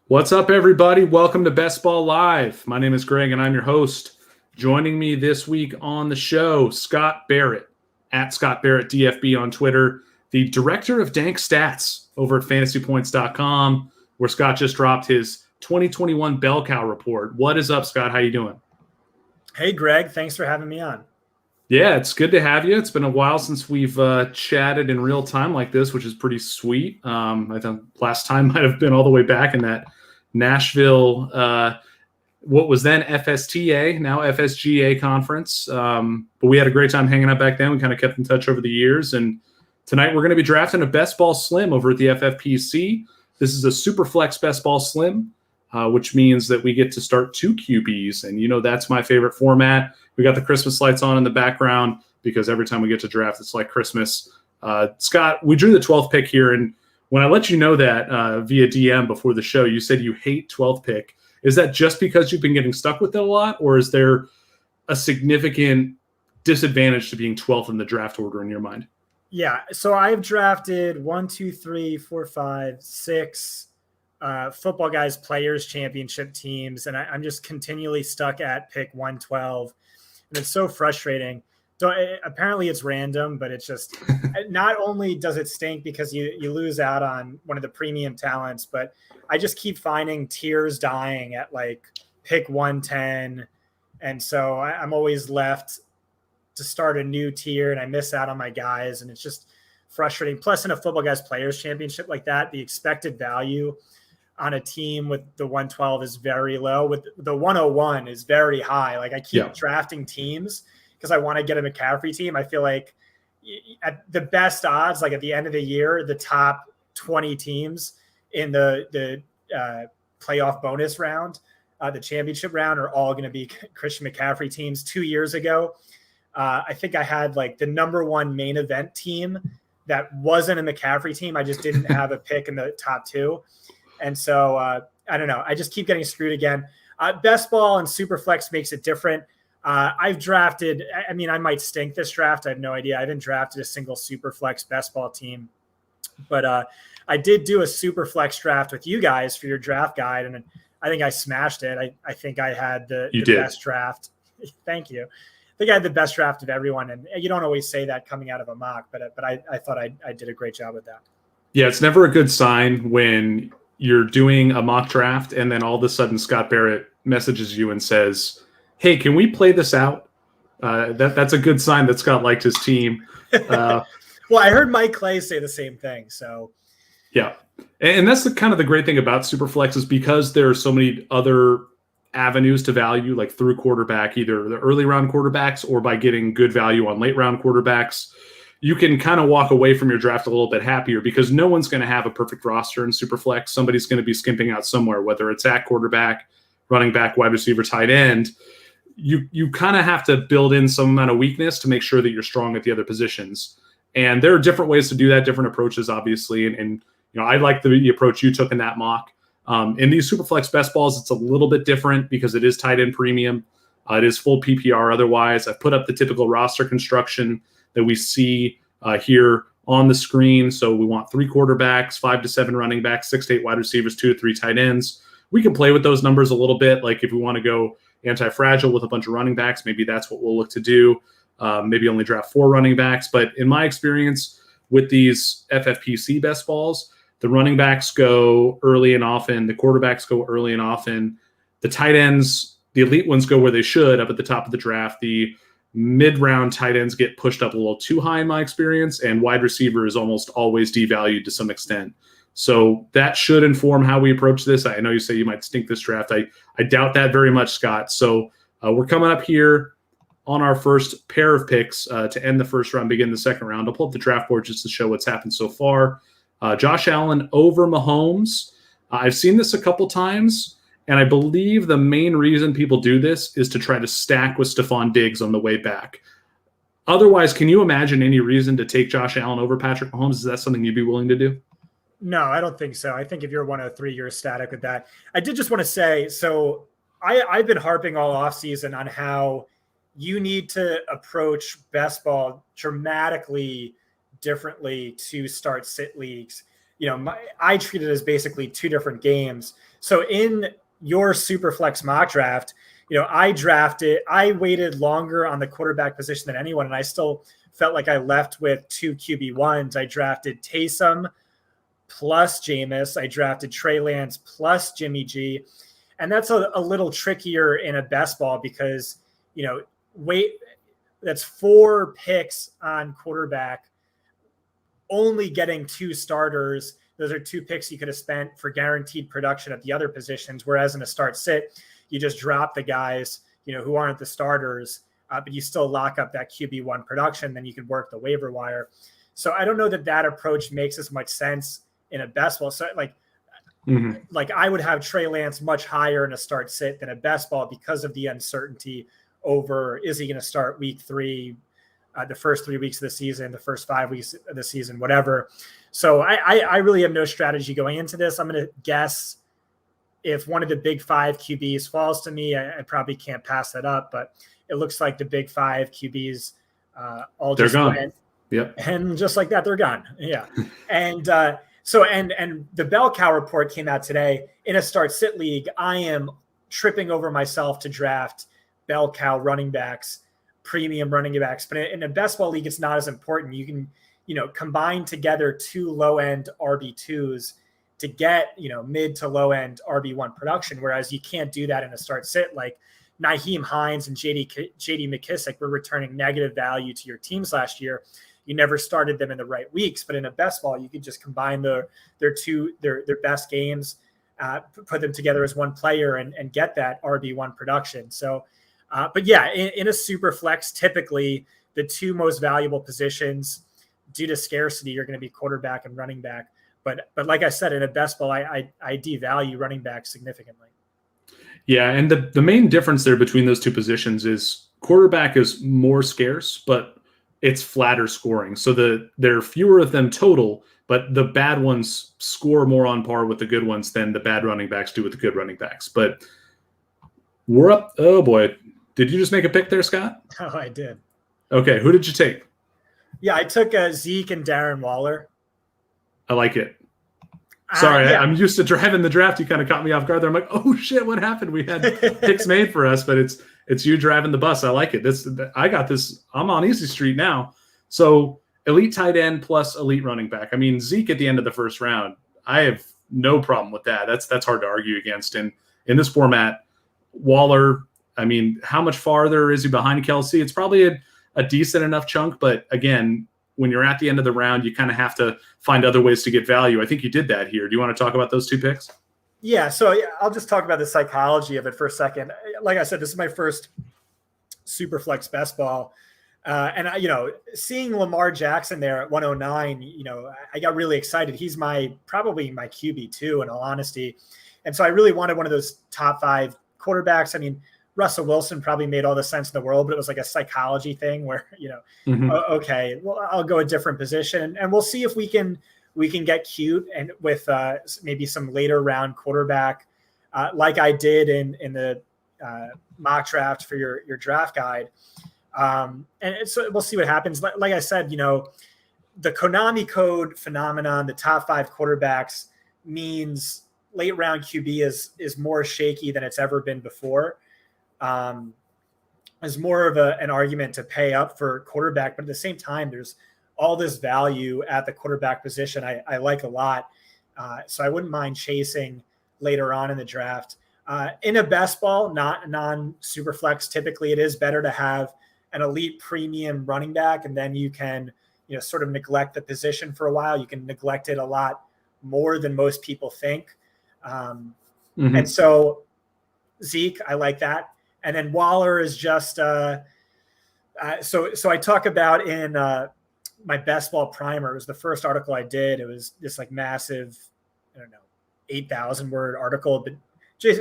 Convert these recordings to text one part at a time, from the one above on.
What's up, everybody? Welcome to Best Ball Live. My name is Greg, and I'm your host. Joining me this week on the show, Scott Barrett, at Scott Barrett DFB on Twitter, the director of Dank Stats over at FantasyPoints.com, where Scott just dropped his 2021 Bell Cow report. What is up, Scott? How you doing? Hey, Greg. Thanks for having me on. Yeah, it's good to have you. It's been a while since we've chatted in real time like this, which is pretty sweet. I think last time might have been all the way back in that Nashville, what was then FSTA, now FSGA conference. But we had a great time hanging out back then. We kind of kept in touch over the years. And tonight we're going to be drafting a Best Ball Slim over at the FFPC. This is a Superflex Best Ball Slim, which means that we get to start two QBs. And, you know, that's my favorite format. We got the Christmas lights on in the background because every time we get to draft, it's like Christmas. Scott, we drew the 12th pick here. And when I let you know that via DM before the show, you said you hate 12th pick. Is that just because you've been getting stuck with it a lot? Or is there a significant disadvantage to being 12th in the draft order in your mind? Yeah. So I've drafted 1, 2, 3, 4, 5, 6 Football Guys Players Championship teams. And I'm just continually stuck at pick 112. And it's so frustrating. So apparently it's random, but it's just not only does it stink because you lose out on one of the premium talents, but I just keep finding tiers dying at like pick 110. And so I'm always left to start a new tier and I miss out on my guys. And it's just frustrating. Plus in a Football Guys Players Championship like that, the expected value on a team with the 112 is very low. With the 101 is very high. Like I keep drafting teams because I want to get a McCaffrey team. I feel like at the best odds, like at the end of the year, the top 20 teams in the playoff bonus round, the championship round, are all going to be Christian McCaffrey teams. 2 years ago, I think I had like the number one main event team that wasn't a McCaffrey team. I just didn't have a pick in the top two. And so I don't know. I just keep getting screwed again. Best Ball and Superflex makes it different. I've drafted, I mean, I might stink this draft. I have no idea. I haven't drafted a single Superflex Best Ball team. But I did do a Superflex draft with you guys for your draft guide, and I think I smashed it. I think I had the best draft. Thank you. I think I had the best draft of everyone. And you don't always say that coming out of a mock, but I thought I did a great job with that. Yeah, it's never a good sign when you're doing a mock draft and then all of a sudden Scott Barrett messages you and says, hey, can we play this out? That's a good sign that Scott liked his team. Well, I heard Mike Clay say the same thing. So, yeah. And that's the kind of the great thing about Superflex is because there are so many other avenues to value, like through quarterback, either the early round quarterbacks or by getting good value on late round quarterbacks. You can kind of walk away from your draft a little bit happier because no one's going to have a perfect roster in Superflex. Somebody's going to be skimping out somewhere, whether it's at quarterback, running back, wide receiver, tight end. You kind of have to build in some amount of weakness to make sure that you're strong at the other positions. And there are different ways to do that, different approaches, obviously. And you know, I like the approach you took in that mock. In these Superflex Best Balls, it's a little bit different because it is tight end premium. It is full PPR otherwise. I've put up the typical roster construction that we see here on the screen. So we want 3 quarterbacks, 5 to 7 running backs, 6 to 8 wide receivers, 2 to 3 tight ends. We can play with those numbers a little bit. Like if we want to go anti-fragile with a bunch of running backs, maybe that's what we'll look to do. Maybe only draft 4 running backs. But in my experience with these FFPC Best Balls, the running backs go early and often. The quarterbacks go early and often. The tight ends, the elite ones, go where they should, up at the top of the draft. The mid-round tight ends get pushed up a little too high in my experience, and wide receiver is almost always devalued to some extent. So that should inform how we approach this. I know you say you might stink this draft. I doubt that very much, Scott. So we're coming up here on our first pair of picks to end the first round, begin the second round. I'll pull up the draft board just to show what's happened so far. Josh Allen over Mahomes. I've seen this a couple times, and I believe the main reason people do this is to try to stack with Stephon Diggs on the way back. Otherwise, can you imagine any reason to take Josh Allen over Patrick Mahomes? Is that something you'd be willing to do? No, I don't think so. I think if you're 103, you're ecstatic with that. I did just want to say, so I've been harping all offseason on how you need to approach best ball dramatically differently to start sit leagues. I treat it as basically two different games. So in your Superflex mock draft, I waited longer on the quarterback position than anyone, and I still felt like I left with two QB1s. I drafted Taysom plus Jameis. I drafted Trey Lance plus Jimmy G. And that's a little trickier in a best ball because, that's 4 picks on quarterback, only getting 2 starters. Those are 2 picks you could have spent for guaranteed production at the other positions. Whereas in a start sit, you just drop the guys, who aren't the starters, but you still lock up that QB1 production. Then you can work the waiver wire. So I don't know that approach makes as much sense in a best ball. So like I would have Trey Lance much higher in a start sit than a best ball because of the uncertainty over, is he going to start week 3, the first 3 weeks of the season, the first 5 weeks of the season, whatever. So I really have no strategy going into this. I'm going to guess if one of the big 5 QBs falls to me, I probably can't pass that up, but it looks like the big 5 QBs they're gone. went. Yep. And just like that, they're gone. Yeah. And and the bell cow report came out today. In a start sit league, I am tripping over myself to draft bell cow running backs, premium running backs. But in a best ball league, it's not as important. You can, combine together 2 low end RB2s to get, mid to low end RB1 production. Whereas you can't do that in a start sit. Like Nyheim Hines and JD McKissick were returning negative value to your teams last year. You never started them in the right weeks, but in a best ball, you could just combine their best games, put them together as one player and get that RB1 production. So, but yeah, in a super flex, typically the 2 most valuable positions due to scarcity are going to be quarterback and running back. But like I said, in a best ball, I devalue running back significantly. Yeah, and the main difference there between those 2 positions is quarterback is more scarce, but it's flatter scoring. So there are fewer of them total, but the bad ones score more on par with the good ones than the bad running backs do with the good running backs. But we're up. Oh, boy. Did you just make a pick there, Scott? Oh, I did. Okay, who did you take? Yeah, I took Zeke and Darren Waller. I like it. Sorry, yeah. I'm used to driving the draft. You kind of caught me off guard there. I'm like, oh, shit, what happened? We had picks made for us, but it's you driving the bus. I like it. I got this. I'm on easy street now. So elite tight end plus elite running back. I mean, Zeke at the end of the first round, I have no problem with that. That's hard to argue against. And in this format, Waller, I mean, how much farther is he behind Kelsey? It's probably a decent enough chunk. But again, when you're at the end of the round, you kind of have to find other ways to get value. I think you did that here. Do you want to talk about those 2 picks? Yeah, so I'll just talk about the psychology of it for a second. Like I said, this is my first Superflex best ball. And seeing Lamar Jackson there at 109, I got really excited. He's probably my QB2 in all honesty. And so I really wanted one of those top 5 quarterbacks. I mean, Russell Wilson probably made all the sense in the world, but it was like a psychology thing where, okay, well, I'll go a different position and we'll see if we can get cute and with maybe some later round quarterback, like I did in the mock draft for your draft guide. And so we'll see what happens. Like I said, the Konami code phenomenon, the top 5 quarterbacks means late round QB is more shaky than it's ever been before. Is more of an argument to pay up for quarterback, but at the same time, there's all this value at the quarterback position I like a lot. So I wouldn't mind chasing later on in the draft. In a best ball, not non-super flex, typically it is better to have an elite premium running back, and then you can sort of neglect the position for a while. You can neglect it a lot more than most people think. And so Zeke, I like that. And then Waller is just so I talk about in my best ball primer. It was the first article I did. It was this like massive, 8,000 word article, but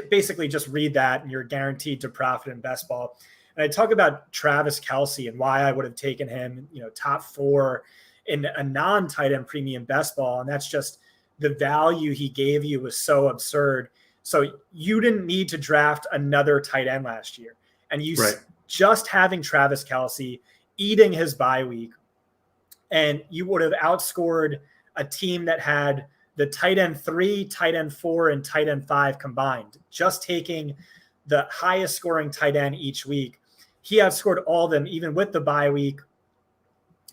basically just read that and you're guaranteed to profit in best ball. And I talk about Travis Kelce and why I would have taken him, top 4 in a non-tight end premium best ball. And that's just the value he gave you was so absurd. So you didn't need to draft another tight end last year. And just having Travis Kelce eating his bye week, and you would have outscored a team that had the tight end 3, tight end 4, and tight end 5 combined, just taking the highest scoring tight end each week, he outscored all of them, even with the bye week.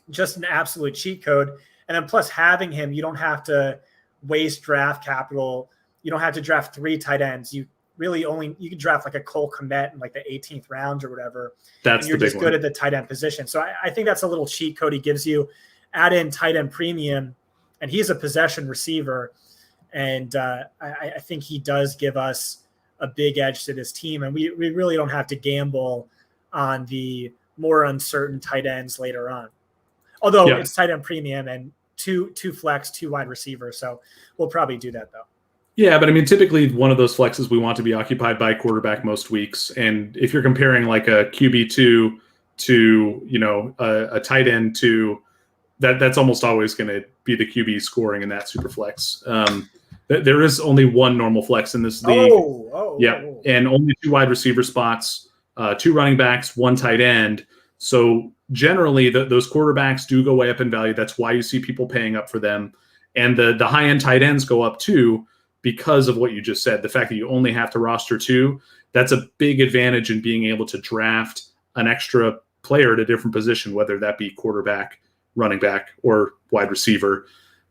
Just an absolute cheat code. And then plus having him, you don't have to waste draft capital. You don't have to draft 3 tight ends. You can draft like a Cole Kmet in like the 18th round or whatever. That's you're just good at the tight end position. So I think that's a little cheat code he gives you. Add in tight end premium, and he's a possession receiver. And I think he does give us a big edge to this team. And we really don't have to gamble on the more uncertain tight ends later on. Although it's tight end premium and two flex, 2 wide receivers. So we'll probably do that though. Yeah, but I mean, typically one of those flexes we want to be occupied by quarterback most weeks. And if you're comparing like a QB2 to, a tight end to that's almost always going to be the QB scoring in that super flex. There is only one normal flex in this league. And only 2 wide receiver spots, 2 running backs, 1 tight end. So generally those quarterbacks do go way up in value. That's why you see people paying up for them. And the high-end tight ends go up too because of what you just said. The fact that you only have to roster 2, that's a big advantage in being able to draft an extra player at a different position, whether that be quarterback, running back, or wide receiver.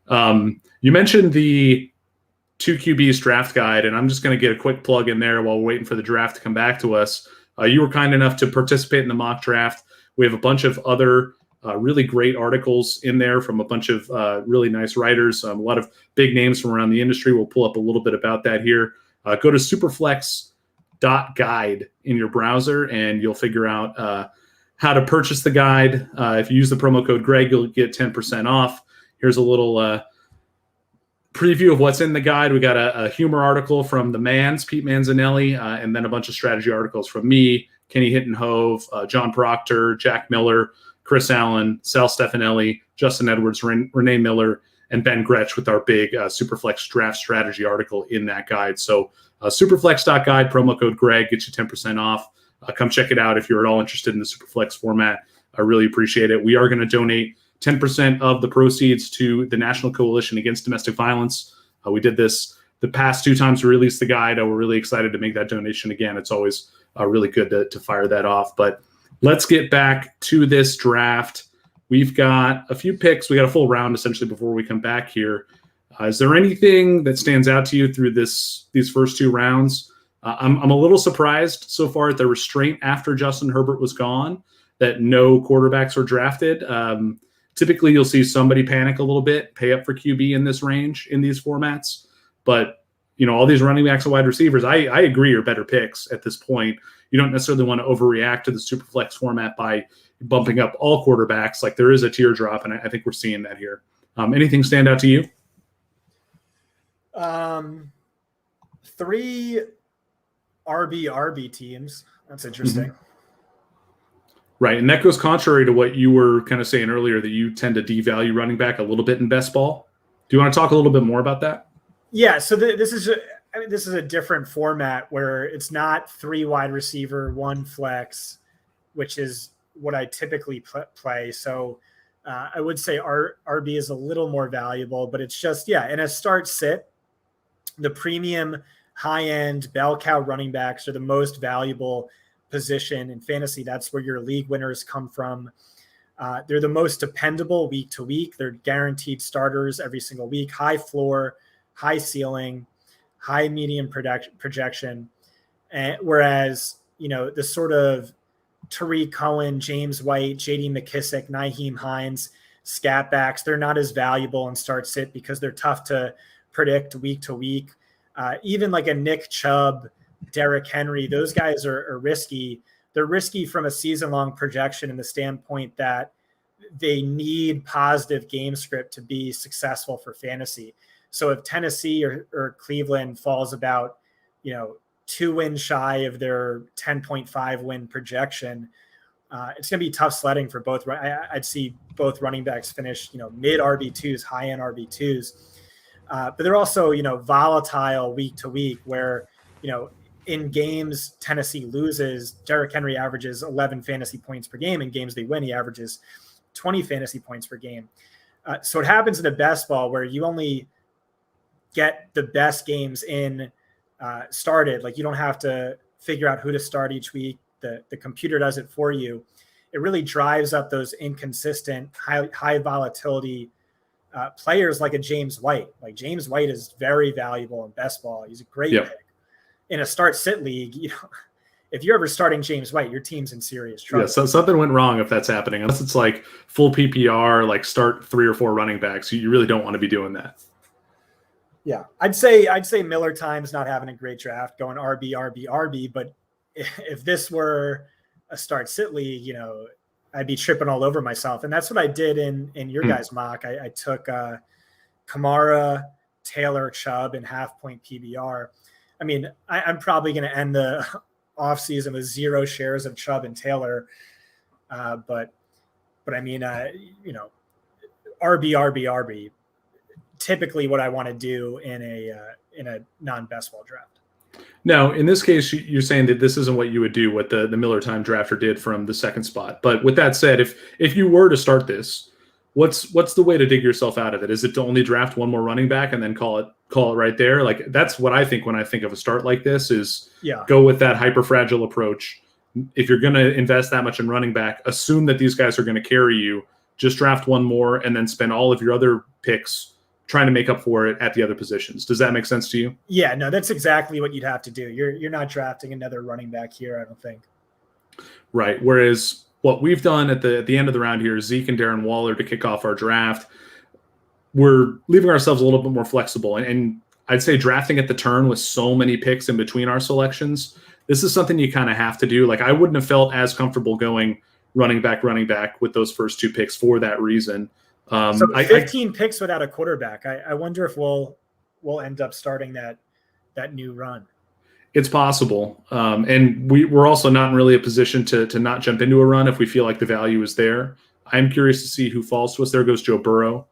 You mentioned the 2 QBs draft guide, and I'm just going to get a quick plug in there while we're waiting for the draft to come back to us. You were kind enough to participate in the mock draft. We have a bunch of other really great articles in there from a bunch of really nice writers, a lot of big names from around the industry. We'll pull up a little bit about that here. Go to superflex.guide in your browser, and you'll figure out how to purchase the guide. If you use the promo code Greg, you'll get 10% off. Here's a little preview of what's in the guide. We got a humor article from the Mans, Pete Manzanelli, and then a bunch of strategy articles from me, Kenny Hittenhove, John Proctor, Jack Miller, Chris Allen, Sal Stefanelli, Justin Edwards, Renee Miller, and Ben Gretsch with our big Superflex draft strategy article in that guide. So superflex.guide, promo code Greg, gets you 10% off. Come check it out if you're at all interested in the Superflex format. I really appreciate it. We are going to donate 10% of the proceeds to the National Coalition Against Domestic Violence. We did this the past 2 times we released the guide. We're really excited to make that donation again. It's always really good to fire that off. But let's get back to this draft. We've got a few picks. We got a full round essentially before we come back here. Is there anything that stands out to you through these first 2 rounds? I'm a little surprised so far at the restraint after Justin Herbert was gone that no quarterbacks were drafted. Typically, you'll see somebody panic a little bit, pay up for QB in this range, in these formats. But, all these running backs and wide receivers, I agree are better picks at this point. You don't necessarily want to overreact to the Superflex format by bumping up all quarterbacks. Like there is a teardrop, and I think we're seeing that here. Anything stand out to you? 3 RB teams. That's interesting. Mm-hmm. Right, and that goes contrary to what you were kind of saying earlier, that you tend to devalue running back a little bit in best ball. Do you want to talk a little bit more about that? Yeah, so this is a different format where it's not 3 wide receiver, 1 flex, which is what I typically play. So I would say RB is a little more valuable, but it's just, in a start sit, the premium high-end bell cow running backs are the most valuable position in fantasy. That's where your league winners come from. They're the most dependable week to week. They're guaranteed starters every single week. High floor, high ceiling, high medium projection. Whereas, the sort of Tariq Cohen, James White, J.D. McKissick, Nyheim Hines, scat backs, they're not as valuable in start sit because they're tough to predict week to week. Even like a Nick Chubb, Derrick Henry, those guys are risky. They're risky from a season-long projection in the standpoint that they need positive game script to be successful for fantasy. So if Tennessee or Cleveland falls about, 2 wins shy of their 10.5 win projection, it's going to be tough sledding for both. I'd see both running backs finish, mid RB2s, high-end RB2s. But they're also, volatile week to week where, in games Tennessee loses, Derrick Henry averages 11 fantasy points per game. In games they win, he averages 20 fantasy points per game. So it happens in a best ball where you only get the best games in started. Like, you don't have to figure out who to start each week. The computer does it for you. It really drives up those inconsistent, high volatility players like a James White. Like, James White is very valuable in best ball. He's a great pick. In a start-sit league, if you're ever starting James White, your team's in serious trouble. Yeah, so something went wrong if that's happening. Unless it's like full PPR, like start 3 or 4 running backs. You really don't want to be doing that. Yeah, I'd say Miller Time's not having a great draft, going RB. But if this were a start-sit league, I'd be tripping all over myself. And that's what I did in your guys' mock. I took Kamara, Taylor, Chubb, and half-point PBR. I mean, I'm probably going to end the offseason with 0 shares of Chubb and Taylor. But I mean, RB. Typically what I want to do in a non-best ball draft. Now, in this case, you're saying that this isn't what you would do, what the Miller Time drafter did from the second spot. But with that said, if you were to start this, what's the way to dig yourself out of it? Is it to only draft one more running back and then call it right there? Like, that's what I think when I think of a start like this is go with that hyper fragile approach. If you're going to invest that much in running back, assume that these guys are going to carry you. Just draft one more and then spend all of your other picks trying to make up for it at the other positions. Does that make sense to you? Yeah, no, that's exactly what you'd have to do. You're not drafting another running back here, I don't think. Right. Whereas what we've done at the end of the round here is Zeke and Darren Waller to kick off our draft. We're leaving ourselves a little bit more flexible. And I'd say drafting at the turn with so many picks in between our selections, this is something you kind of have to do. Like, I wouldn't have felt as comfortable going running back with those first 2 picks for that reason. So 15 picks without a quarterback. I wonder if we'll end up starting that new run. It's possible. And we're also not in really a position to not jump into a run if we feel like the value is there. I'm curious to see who falls to us. There goes Joe Burrow.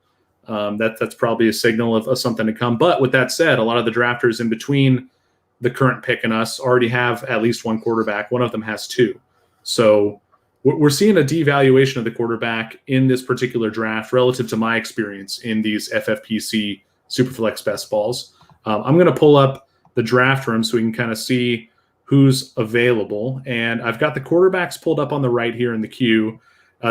That's probably a signal of something to come. But with that said, a lot of the drafters in between the current pick and us already have at least one quarterback. One of them has 2. So we're seeing a devaluation of the quarterback in this particular draft relative to my experience in these FFPC Superflex best balls. I'm going to pull up the draft room so we can kind of see who's available. And I've got the quarterbacks pulled up on the right here in the queue.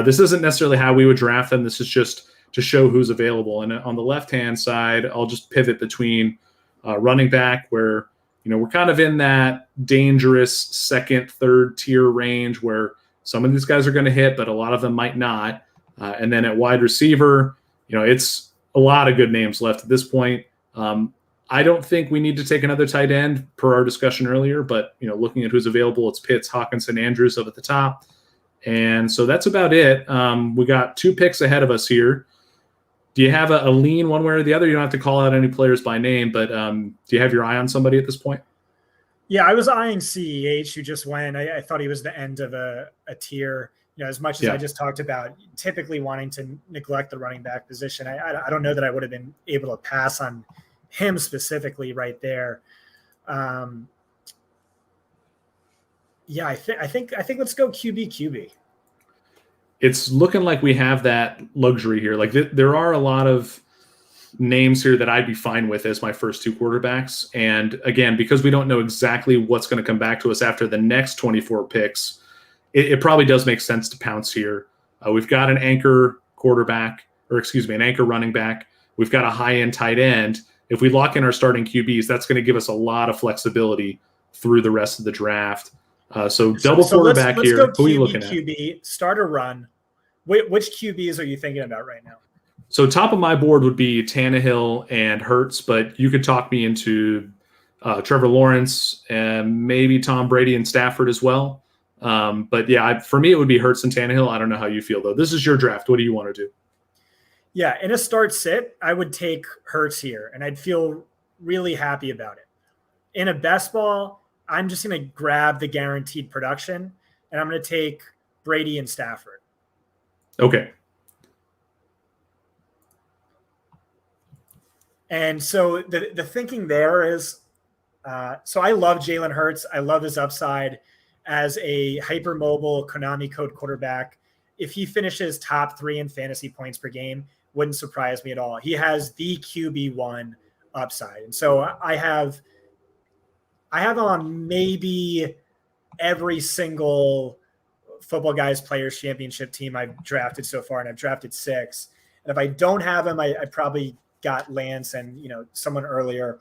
This isn't necessarily how we would draft them. This is just to show who's available. And on the left-hand side, I'll just pivot between running back, where we're kind of in that dangerous second, third tier range where some of these guys are going to hit, but a lot of them might not. And then at wide receiver, it's a lot of good names left at this point. I don't think we need to take another tight end per our discussion earlier, but looking at who's available, it's Pitts, Hawkinson, Andrews up at the top. And so that's about it. We got 2 picks ahead of us here. Do you have a lean one way or the other? You don't have to call out any players by name, but do you have your eye on somebody at this point? Yeah, I was eyeing CEH, who just went. I thought he was the end of a tier. As much as I just talked about typically wanting to neglect the running back position, I don't know that I would have been able to pass on him specifically right there. I think let's go QB. It's looking like we have that luxury here. Like, there are a lot of names here that I'd be fine with as my first 2 quarterbacks. And again, because we don't know exactly what's going to come back to us after the next 24 picks, it probably does make sense to pounce here. We've got an anchor an anchor running back. We've got a high-end tight end. If we lock in our starting QBs, that's going to give us a lot at through the rest of the draft. So quarterback let's here. Go who are you looking at? QB, start a run. Which QBs are you thinking about right now? So top of my board would be Tannehill and Hurts, but you could talk me into Trevor Lawrence and maybe Tom Brady and Stafford as well. But yeah, for me, it would be Hurts and Tannehill. I don't know how you feel, though. This is your draft. What do you want to do? Yeah, in a start-sit, I would take Hurts here, and I'd feel really happy about it. In a best ball, I'm just going to grab the guaranteed production, and I'm going to take Brady and Stafford. Okay. And so the thinking there is, so I love Jalen Hurts. I love his upside as a hypermobile Konami code quarterback. If he finishes top 3 in fantasy points per game, wouldn't surprise me at all. He has the QB1 upside. And so I have on maybe every single Football Guys Players Championship team I've drafted so far, and I've drafted 6. And if I don't have him, I probably got Lance and someone earlier.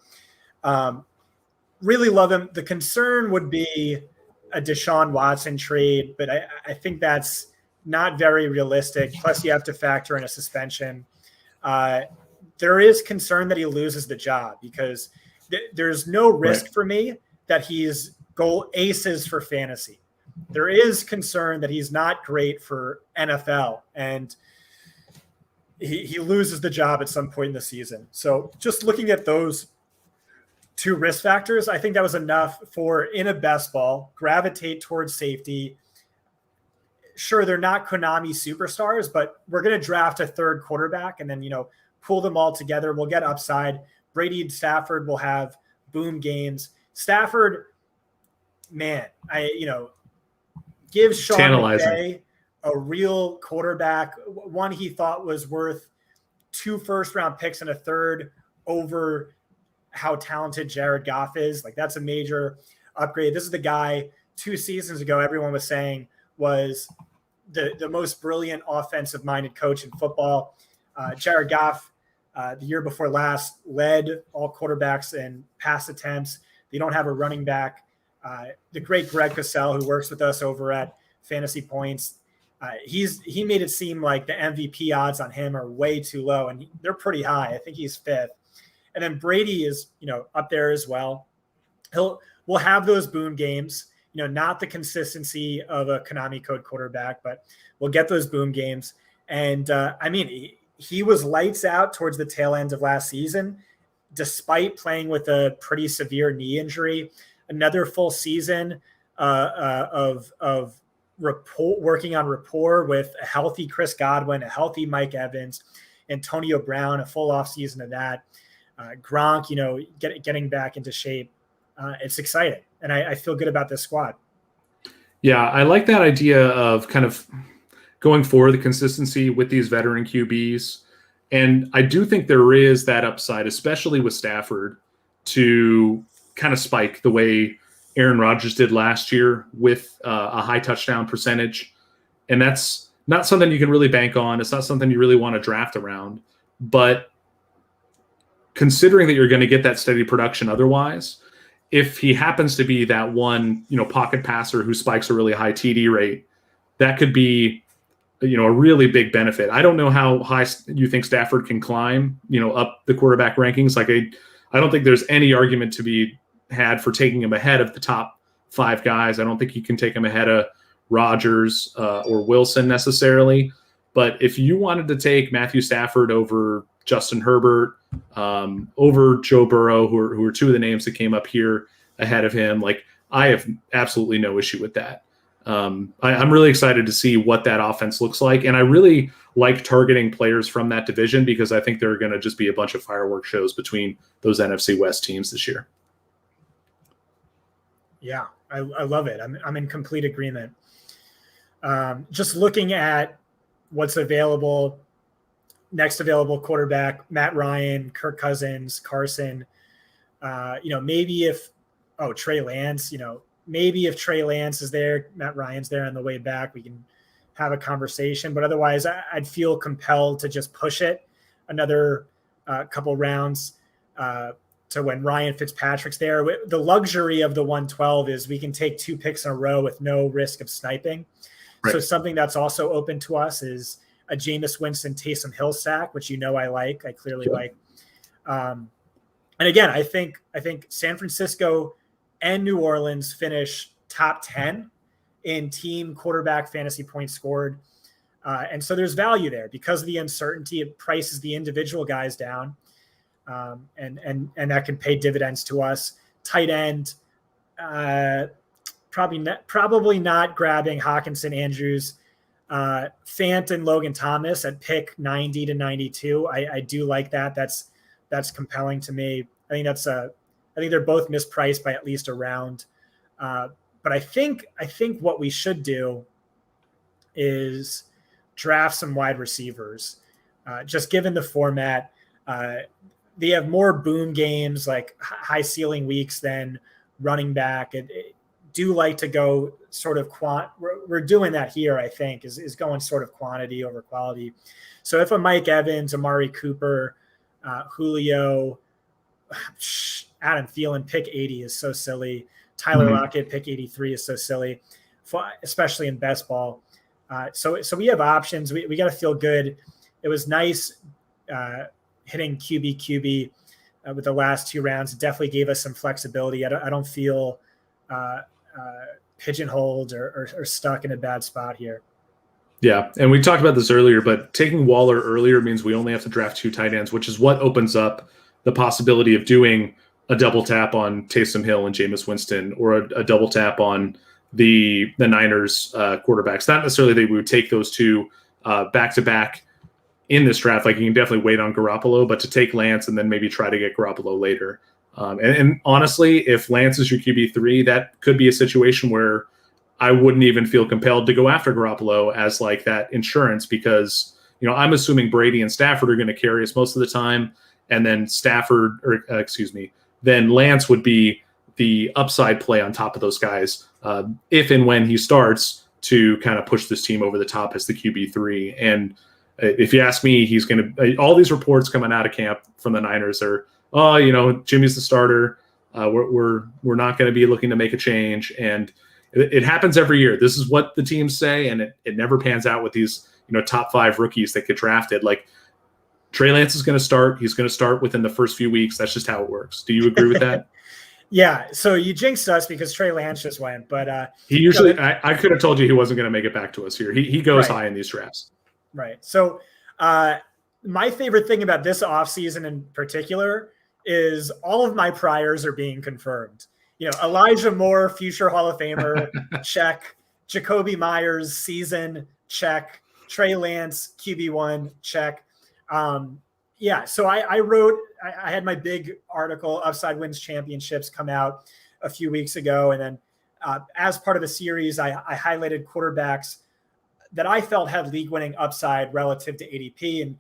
Really love him. The concern would be a Deshaun Watson trade, but I think that's not very realistic. Plus, you have to factor in a suspension. There is concern that he loses the job because there's no risk for me that he's goal aces for fantasy. There is concern that he's not great for NFL, and he loses the job at some point in the season. So just looking at those 2 risk factors, I think that was enough for, in a best ball, gravitate towards safety. Sure, they're not Konami superstars, but we're going to draft a 3rd quarterback and then, pull them all together. We'll get upside. Brady and Stafford will have boom games. Stafford, man, give Sean McVay a real quarterback, one he thought was worth 2 first-round picks and a 3rd over how talented Jared Goff is. Like, that's a major upgrade. This is the guy 2 seasons ago everyone was saying was the most brilliant offensive-minded coach in football. Jared Goff, the year before last, led all quarterbacks in pass attempts. They don't have a running back. The great Greg Cosell, who works with us over at Fantasy Points, he made it seem like the MVP odds on him are way too low, and they're pretty high. I think he's 5th. And then Brady is, up there as well. We'll have those boom games, not the consistency of a Konami code quarterback, but we'll get those boom games. And he was lights out towards the tail end of last season, despite playing with a pretty severe knee injury. Another full season of working on rapport with a healthy Chris Godwin, a healthy Mike Evans, Antonio Brown, a full off season of that. Gronk, getting back into shape. It's exciting, and I feel good about this squad. Yeah, I like that idea of kind of going for the consistency with these veteran QBs. And I do think there is that upside, especially with Stafford, to kind of spike the way Aaron Rodgers did last year with a high touchdown percentage. And that's not something you can really bank on. It's not something you really want to draft around. But considering that you're going to get that steady production otherwise, if he happens to be that one, pocket passer who spikes a really high TD rate, that could be, a really big benefit. I don't know how high you think Stafford can climb, up the quarterback rankings. Like, I don't think there's any argument to be had for taking him ahead of the top 5 guys. I don't think you can take him ahead of Rodgers or Wilson necessarily. But if you wanted to take Matthew Stafford over Justin Herbert, over Joe Burrow, who are 2 of the names that came up here ahead of him, like, I have absolutely no issue with that. I'm really excited to see what that offense looks like. And I really like targeting players from that division because I think there are going to just be a bunch of fireworks shows between those NFC West teams this year. Yeah, I love it. I'm in complete agreement. Just looking at what's available, next available quarterback, Matt Ryan, Kirk Cousins, Carson, maybe if Trey Lance, maybe if Trey Lance is there, Matt Ryan's there on the way back, we can have a conversation. But otherwise, I'd feel compelled to just push it another couple rounds to when Ryan Fitzpatrick's there. The luxury of the 112 is we can take 2 picks in a row with no risk of sniping. Right. So something that's also open to us is a Jameis Winston Taysom Hill stack, which I clearly like. And again, I think San Francisco and New Orleans finish top 10 in team quarterback fantasy points scored. And so there's value there because of the uncertainty. It prices the individual guys down. And that can pay dividends to us. Tight end, probably not grabbing Hawkinson, Andrews, Fant and Logan Thomas at pick 90 to 92. I do like that. That's compelling to me. I think they're both mispriced by at least a round. But I think what we should do is draft some wide receivers. Just given the format, they have more boom games, like high ceiling weeks than running back. Do like to go sort of we're doing that here, I think, is going sort of quantity over quality. So if a Mike Evans, Amari Cooper, Julio, Adam Thielen pick 80 is so silly. Tyler Lockett pick 83 is so silly, especially in best ball. So we have options. We got to feel good. It was nice hitting QB with the last 2 rounds. It definitely gave us some flexibility. I don't feel pigeonholed or stuck in a bad spot here. Yeah, and we talked about this earlier, but taking Waller earlier means we only have to draft 2 tight ends, which is what opens up the possibility of doing a double tap on Taysom Hill and Jameis Winston, or a double tap on the Niners quarterbacks. Not necessarily that we would take those 2 back-to-back in this draft. Like, you can definitely wait on Garoppolo, but to take Lance and then maybe try to get Garoppolo later. And honestly, if Lance is your QB3, that could be a situation where I wouldn't even feel compelled to go after Garoppolo as like that insurance, because, I'm assuming Brady and Stafford are going to carry us most of the time. And then then Lance would be the upside play on top of those guys if and when he starts to kind of push this team over the top as the QB3. And if you ask me, he's going to – all these reports coming out of camp from the Niners are, Jimmy's the starter. We're not going to be looking to make a change. And it happens every year. This is what the teams say, and it never pans out with these, top 5 rookies that get drafted. Like, Trey Lance is going to start. He's going to start within the first few weeks. That's just how it works. Do you agree with that? Yeah. So you jinxed us because Trey Lance just went, but he usually, I could have told you he wasn't going to make it back to us here. He goes high in these drafts. Right. So my favorite thing about this offseason in particular is all of my priors are being confirmed. Elijah Moore, future Hall of Famer, check. Jacoby Myers, season, check. Trey Lance, QB1, check. So I wrote, I had my big article, Upside Wins Championships, come out a few weeks ago. And then as part of the series, I highlighted quarterbacks that I felt had league winning upside relative to ADP. And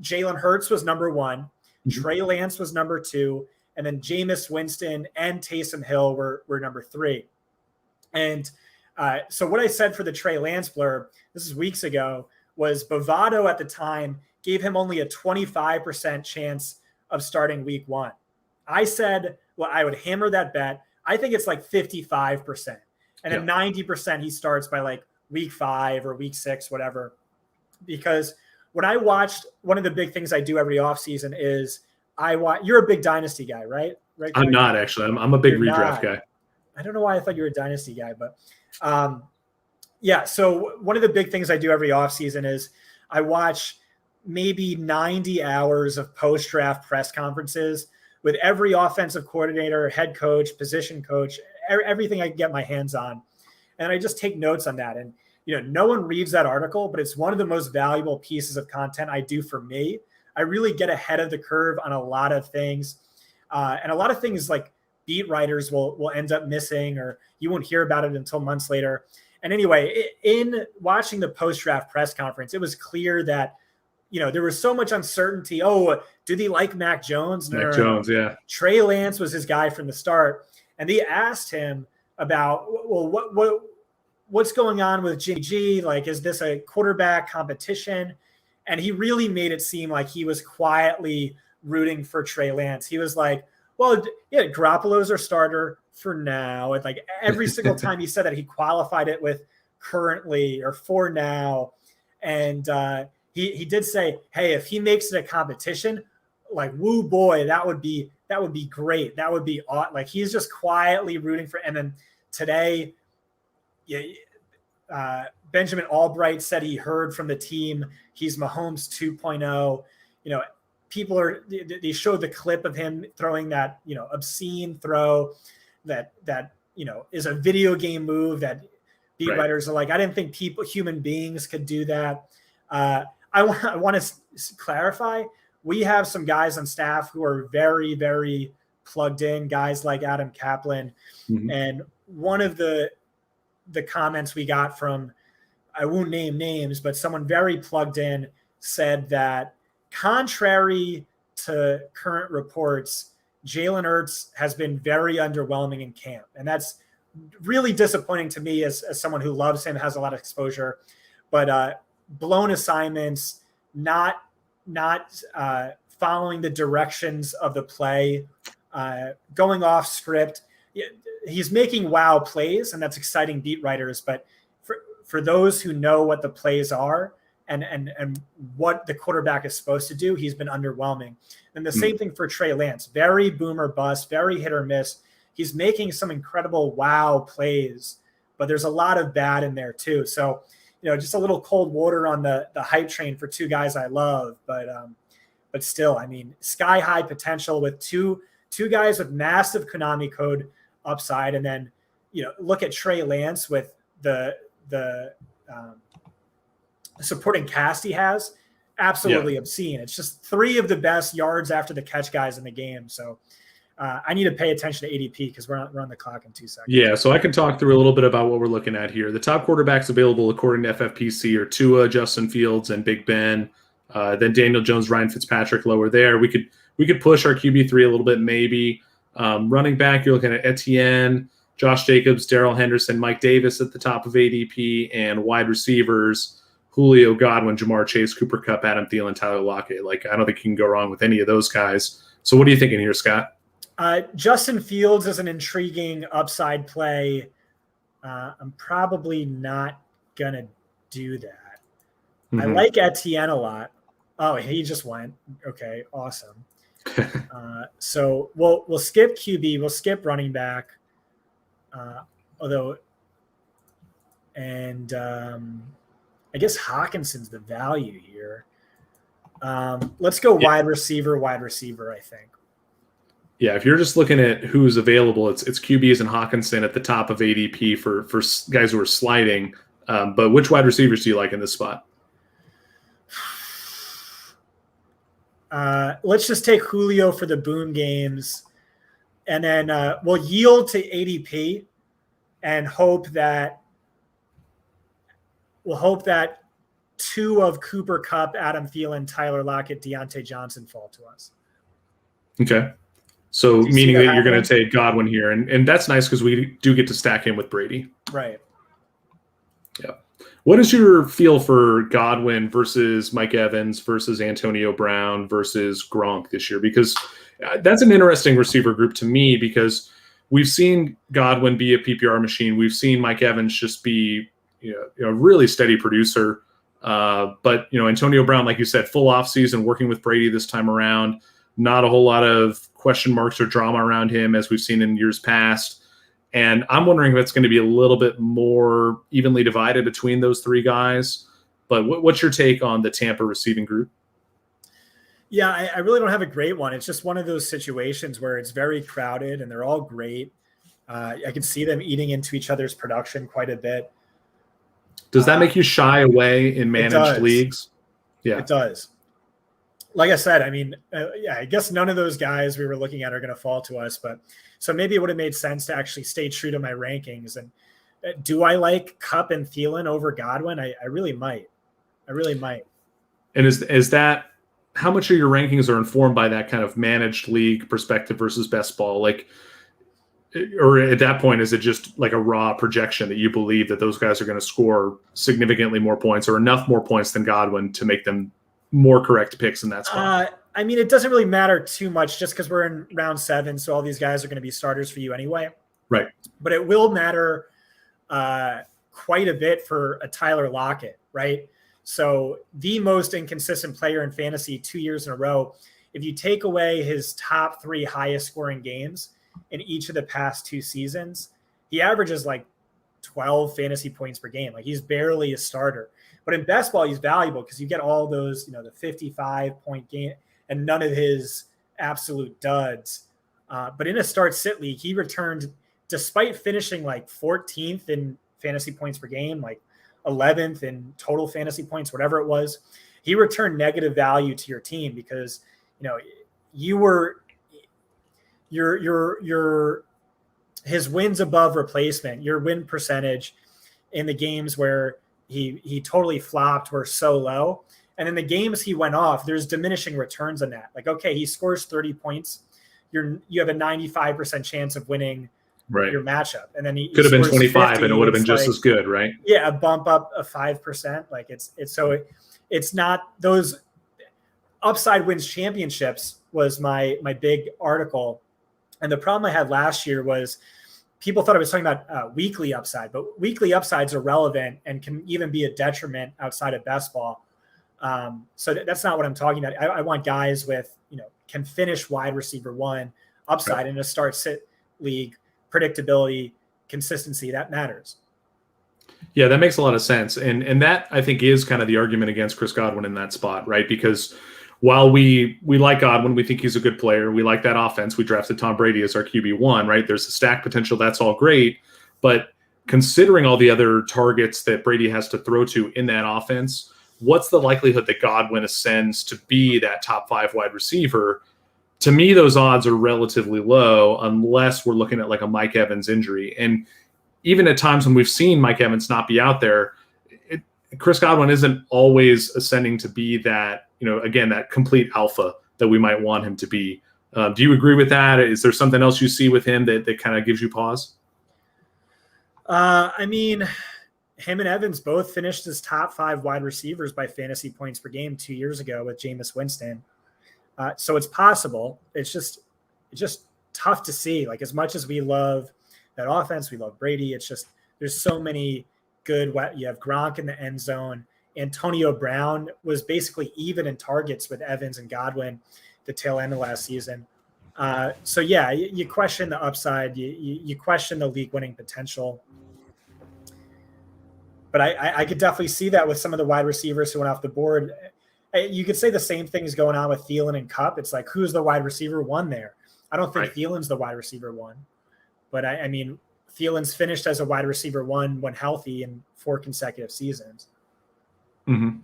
Jalen Hurts was number 1. Mm-hmm. Trey Lance was number 2. And then Jameis Winston and Taysom Hill were number 3. And so what I said for the Trey Lance blurb, this is weeks ago, was Bovado at the time gave him only a 25% chance of starting week 1. I said, well, I would hammer that bet. I think it's like 55%. And then 90% he starts by like week 5 or week 6, whatever. Because when I watched, one of the big things I do every offseason is you're a big dynasty guy, right? I'm not actually. I'm a big redraft guy. I don't know why I thought you were a dynasty guy, but so one of the big things I do every offseason is I watch maybe 90 hours of post-draft press conferences with every offensive coordinator, head coach, position coach, everything I can get my hands on. And I just take notes on that. And, no one reads that article, but it's one of the most valuable pieces of content I do for me. I really get ahead of the curve on a lot of things. And a lot of things like beat writers will end up missing, or you won't hear about it until months later. And anyway, in watching the post-draft press conference, it was clear that, there was so much uncertainty. Oh, do they like Mac Jones? Mac Jones, yeah. Trey Lance was his guy from the start. And they asked him about, well, what's going on with Jimmy G? Like, is this a quarterback competition? And he really made it seem like he was quietly rooting for Trey Lance. He was like, well, yeah, Garoppolo's our starter for now. And like every single time he said that, he qualified it with currently or for now. And he did say, hey, if he makes it a competition, like, woo boy, that would be great. That would be awesome. Like, he's just quietly rooting for. And then today, Benjamin Albright said he heard from the team he's Mahomes 2.0. They showed the clip of him throwing that, obscene throw that is a video game move that beat writers are like, I didn't think human beings could do that. I want to clarify. We have some guys on staff who are very, very plugged in, guys like Adam Kaplan. Mm-hmm. And one of the comments we got from, I won't name names, but someone very plugged in said that contrary to current reports, Jalen Hurts has been very underwhelming in camp. And that's really disappointing to me as someone who loves him, has a lot of exposure, but blown assignments, not following the directions of the play, going off script. He's making wow plays, and that's exciting beat writers. But for those who know what the plays are and what the quarterback is supposed to do, he's been underwhelming. And the same thing for Trey Lance, very boom or bust, very hit or miss. He's making some incredible wow plays, but there's a lot of bad in there too. So, just a little cold water on the hype train for two guys I love, but still, I mean, sky high potential with two guys with massive Konami code upside. And then, look at Trey Lance with the supporting cast he has, absolutely obscene. It's just 3 of the best yards after the catch guys in the game. So I need to pay attention to ADP because we're on the clock in 2 seconds. Yeah, so I can talk through a little bit about what we're looking at here. The top quarterbacks available according to FFPC are Tua, Justin Fields, and Big Ben. Then Daniel Jones, Ryan Fitzpatrick lower there. We could push our QB3 a little bit maybe. Running back, you're looking at Etienne, Josh Jacobs, Darrell Henderson, Mike Davis at the top of ADP, and wide receivers, Julio, Godwin, Jamar Chase, Cooper Kupp, Adam Thielen, Tyler Lockett. I don't think you can go wrong with any of those guys. So what are you thinking here, Scott? Justin Fields is an intriguing upside play. I'm probably not going to do that. I like Etienne a lot. Oh, he just went. Okay, awesome. So we'll skip QB. We'll skip running back. I guess Hawkinson's the value here. Let's go wide receiver, I think. Yeah, if you're just looking at who's available, it's QBs and Hawkinson at the top of ADP for guys who are sliding. But which wide receivers do you like in this spot? Let's just take Julio for the boom games, and then we'll yield to ADP and hope that 2 of Cooper Kupp, Adam Thielen, Tyler Lockett, Deontay Johnson fall to us. Okay. So meaning that you're going to take Godwin here. And that's nice because we do get to stack him with Brady. Right. Yeah. What is your feel for Godwin versus Mike Evans versus Antonio Brown versus Gronk this year? Because that's an interesting receiver group to me because we've seen Godwin be a PPR machine. We've seen Mike Evans just be a really steady producer. But Antonio Brown, like you said, full offseason working with Brady this time around. Not a whole lot of question marks or drama around him as we've seen in years past. And I'm wondering if it's going to be a little bit more evenly divided between those 3 guys. But what's your take on the Tampa receiving group? Yeah, I really don't have a great one. It's just one of those situations where it's very crowded and they're all great. I can see them eating into each other's production quite a bit. Does that make you shy away in managed leagues? Yeah, it does. Like I said, I mean, I guess none of those guys we were looking at are going to fall to us, but so maybe it would have made sense to actually stay true to my rankings. And do I like Kupp and Thielen over Godwin? I really might. And is that how much of your rankings are informed by that kind of managed league perspective versus best ball? Or at that point, is it just like a raw projection that you believe that those guys are going to score significantly more points or enough more points than Godwin to make them more correct picks in that spot? I mean, it doesn't really matter too much just because we're in round 7. So all these guys are going to be starters for you anyway. Right. But it will matter quite a bit for a Tyler Lockett, right? So the most inconsistent player in fantasy 2 years in a row, if you take away his top 3 highest scoring games in each of the past 2 seasons, he averages 12 fantasy points per game. He's barely a starter. But in best ball, he's valuable because you get all those, the 55-point game and none of his absolute duds. But in a start-sit league, he returned, despite finishing 14th in fantasy points per game, 11th in total fantasy points, whatever it was, he returned negative value to your team because, you were his wins above replacement, your win percentage in the games where he totally flopped were so low. And in the games he went off, there's diminishing returns on that. Like, okay, he scores 30 points. You have a 95% chance of winning your matchup. And then he could have been scores 25 50, and it would have been just like, as good, right? Yeah, a bump up of 5%. Like it's not those upside wins championships was my big article. And the problem I had last year was people thought I was talking about weekly upside, but weekly upsides are relevant and can even be a detriment outside of best ball. So that's not what I'm talking about. I want guys with, can finish wide receiver one upside in a start sit league, predictability, consistency, that matters. Yeah, that makes a lot of sense. And that, I think, is kind of the argument against Chris Godwin in that spot, right? Because while we like Godwin, we think he's a good player. We like that offense. We drafted Tom Brady as our QB1, right? There's the stack potential. That's all great. But considering all the other targets that Brady has to throw to in that offense, what's the likelihood that Godwin ascends to be that top 5 wide receiver? To me, those odds are relatively low unless we're looking at like a Mike Evans injury. And even at times when we've seen Mike Evans not be out there, Chris Godwin isn't always ascending to be that, again, that complete alpha that we might want him to be. Do you agree with that? Is there something else you see with him that kind of gives you pause? I mean, him and Evans both finished as top 5 wide receivers by fantasy points per game 2 years ago with Jameis Winston. So it's possible. It's just tough to see. Like, as much as we love that offense, we love Brady. It's just there's so many good. You have Gronk in the end zone. Antonio Brown was basically even in targets with Evans and Godwin the tail end of last season. So yeah, you question the upside. You question the league winning potential. But I could definitely see that with some of the wide receivers who went off the board. You could say the same thing is going on with Thielen and Kupp. It's like, who's the wide receiver one there? I don't think Thielen's the wide receiver one. But I mean, Thielen's finished as a wide receiver one when healthy in 4 consecutive seasons. Mm-hmm.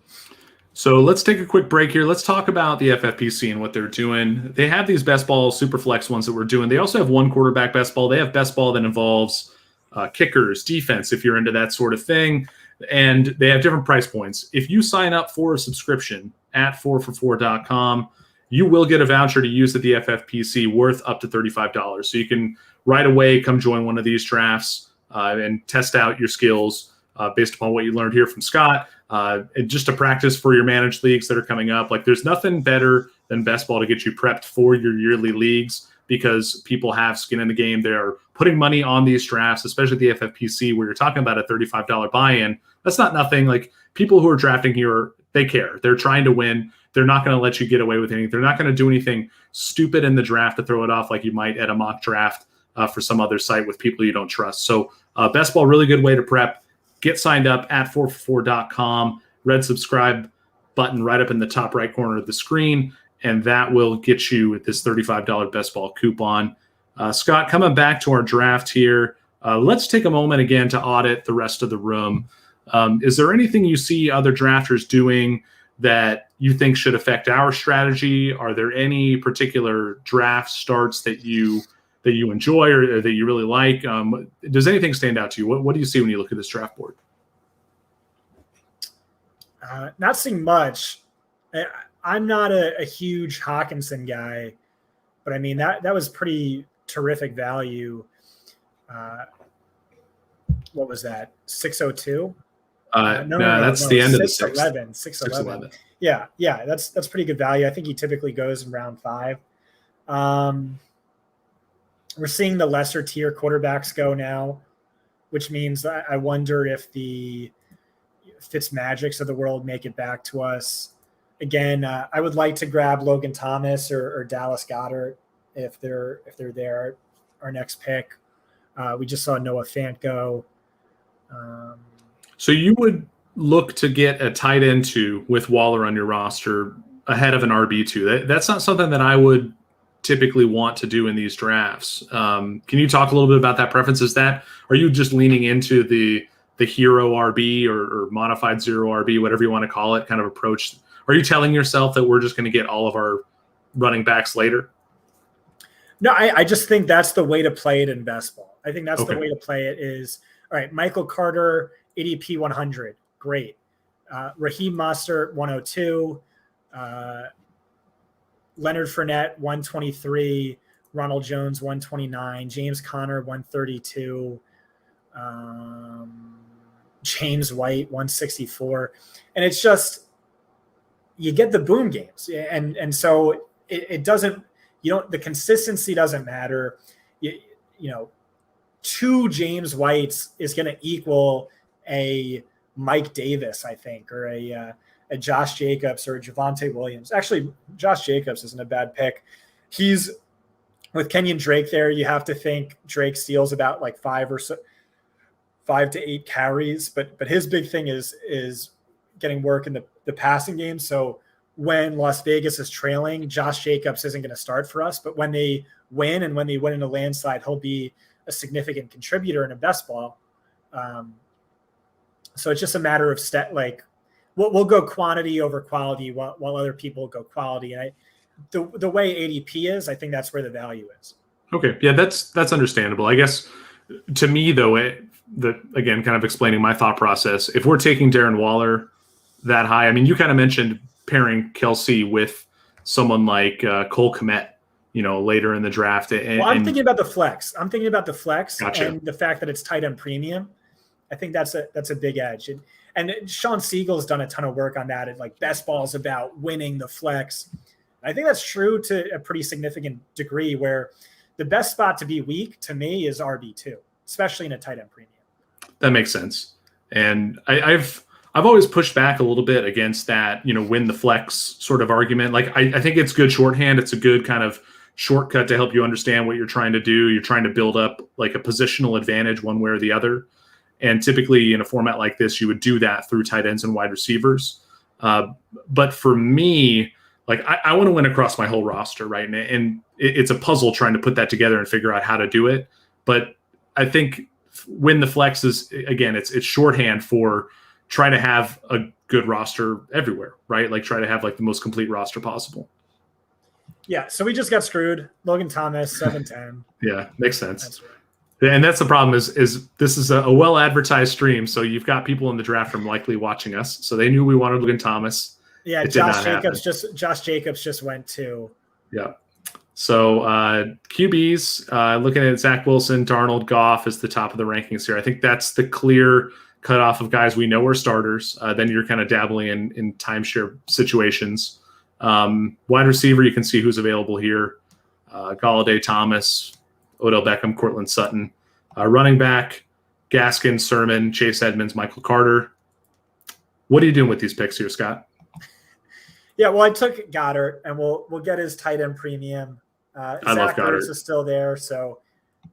So let's take a quick break here. Let's talk about the FFPC and what they're doing. They have these best ball Superflex ones that we're doing. They also have one quarterback best ball. They have best ball that involves kickers, defense, if you're into that sort of thing. And they have different price points. If you sign up for a subscription at 4for4.com, you will get a voucher to use at the FFPC worth up to $35. So you can right away come join one of these drafts and test out your skills based upon what you learned here from Scott. And just to practice for your managed leagues that are coming up. Like, there's nothing better than best ball to get you prepped for your yearly leagues, because people have skin in the game. They're putting money on these drafts, especially the FFPC, where you're talking about a $35 buy-in. That's not nothing. Like, people who are drafting here, they care. They're trying to win. They're not going to let you get away with anything. They're not going to do anything stupid in the draft to throw it off like you might at a mock draft for some other site with people you don't trust. So best ball, really good way to prep. Get signed up at 4for4.com. Red subscribe button right up in the top right corner of the screen, and that will get you this $35 best ball coupon. Scott, coming back to our draft here, let's take a moment again to audit the rest of the room. Is there anything you see other drafters doing that you think should affect our strategy? Are there any particular draft starts that you enjoy or that you really like? Does anything stand out to you? What do you see when you look at this draft board? Not seeing much. I'm not a huge Hawkinson guy, but I mean, that was pretty terrific value. What was that? 602? No, that's the end of the 611. 611. Yeah, that's pretty good value. I think he typically goes in round 5. We're seeing the lesser tier quarterbacks go now, which means I wonder if the Fitzmagics of the world make it back to us. Again, I would like to grab Logan Thomas or Dallas Goedert if they're there. Our next pick. We just saw Noah Fant go. So you would look to get a tight end 2 with Waller on your roster ahead of an RB2. That's not something that I would typically want to do in these drafts. Can you talk a little bit about that preference? Are you just leaning into the hero RB or modified zero RB, whatever you want to call it, kind of approach? Are you telling yourself that we're just going to get all of our running backs later? No, I just think that's the way to play it in best ball. I think that's the way to play it is, all right, Michael Carter, ADP 100, great. Raheem Mostert, 102. Leonard Fournette, 123. Ronald Jones, 129. James Conner, 132. James White, 164. And it's just, you get the boom games. And so it doesn't, the consistency doesn't matter. You know, 2 James Whites is going to equal a Mike Davis, I think, or a Josh Jacobs or a Javonte Williams. Actually, Josh Jacobs isn't a bad pick. He's with Kenyon Drake there. You have to think Drake steals about like 5 to 8 carries, but his big thing is getting work in the passing game. So when Las Vegas is trailing, Josh Jacobs isn't going to start for us, but when they win and when they win in a landslide, he'll be a significant contributor in a best ball. So it's just a matter of we'll go quantity over quality while other people go quality. And the way ADP is, I think that's where the value is. Okay. Yeah, that's understandable. I guess to me though, again, kind of explaining my thought process, if we're taking Darren Waller that high, I mean, you kind of mentioned pairing Kelsey with someone like Cole Kmet, later in the draft. I'm thinking about the flex. Gotcha. And the fact that it's tight end premium. I think that's a big edge. And Sean Siegel's done a ton of work on that. It's like best ball is about winning the flex. I think that's true to a pretty significant degree, where the best spot to be weak to me is RB2, especially in a tight end premium. That makes sense. And I've always pushed back a little bit against that, win the flex sort of argument. Like I think it's good shorthand. It's a good kind of shortcut to help you understand what you're trying to do. You're trying to build up like a positional advantage one way or the other. And typically in a format like this, you would do that through tight ends and wide receivers. But for me, like I want to win across my whole roster, right? And it's a puzzle trying to put that together and figure out how to do it. But I think win the flex is, again, it's shorthand for trying to have a good roster everywhere, right? Like try to have like the most complete roster possible. Yeah. So we just got screwed. Logan Thomas, 7-10. Yeah, makes sense. That's right. And that's the problem is this is a well-advertised stream. So you've got people in the draft room likely watching us. So they knew we wanted Logan Thomas. Yeah. Josh Jacobs just went to. Yeah. So QBs, looking at Zach Wilson, Darnold, Goff is the top of the rankings here. I think that's the clear cutoff of guys we know are starters. Then you're kind of dabbling in timeshare situations. Wide receiver, you can see who's available here. Galladay, Thomas, Odell Beckham, Cortland Sutton. Running back, Gaskin, Sermon, Chase Edmonds, Michael Carter. What are you doing with these picks here, Scott? Yeah, well, I took Goddard, and we'll get his tight end premium. I love Goddard. Ertz is still there, so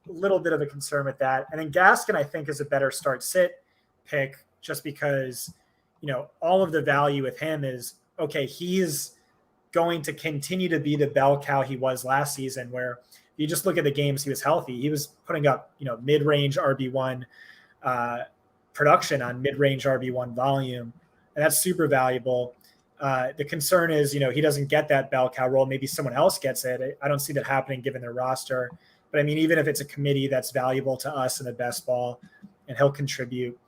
a little bit of a concern with that. And then Gaskin, I think, is a better start-sit pick just because, all of the value with him is, okay, he's going to continue to be the bell cow he was last season, where you just look at the games he was healthy. He was putting up, mid-range RB1 production on mid-range RB1 volume, and that's super valuable. The concern is, he doesn't get that bell cow role. Maybe someone else gets it. I don't see that happening given their roster. But I mean, even if it's a committee that's valuable to us in the best ball and he'll contribute,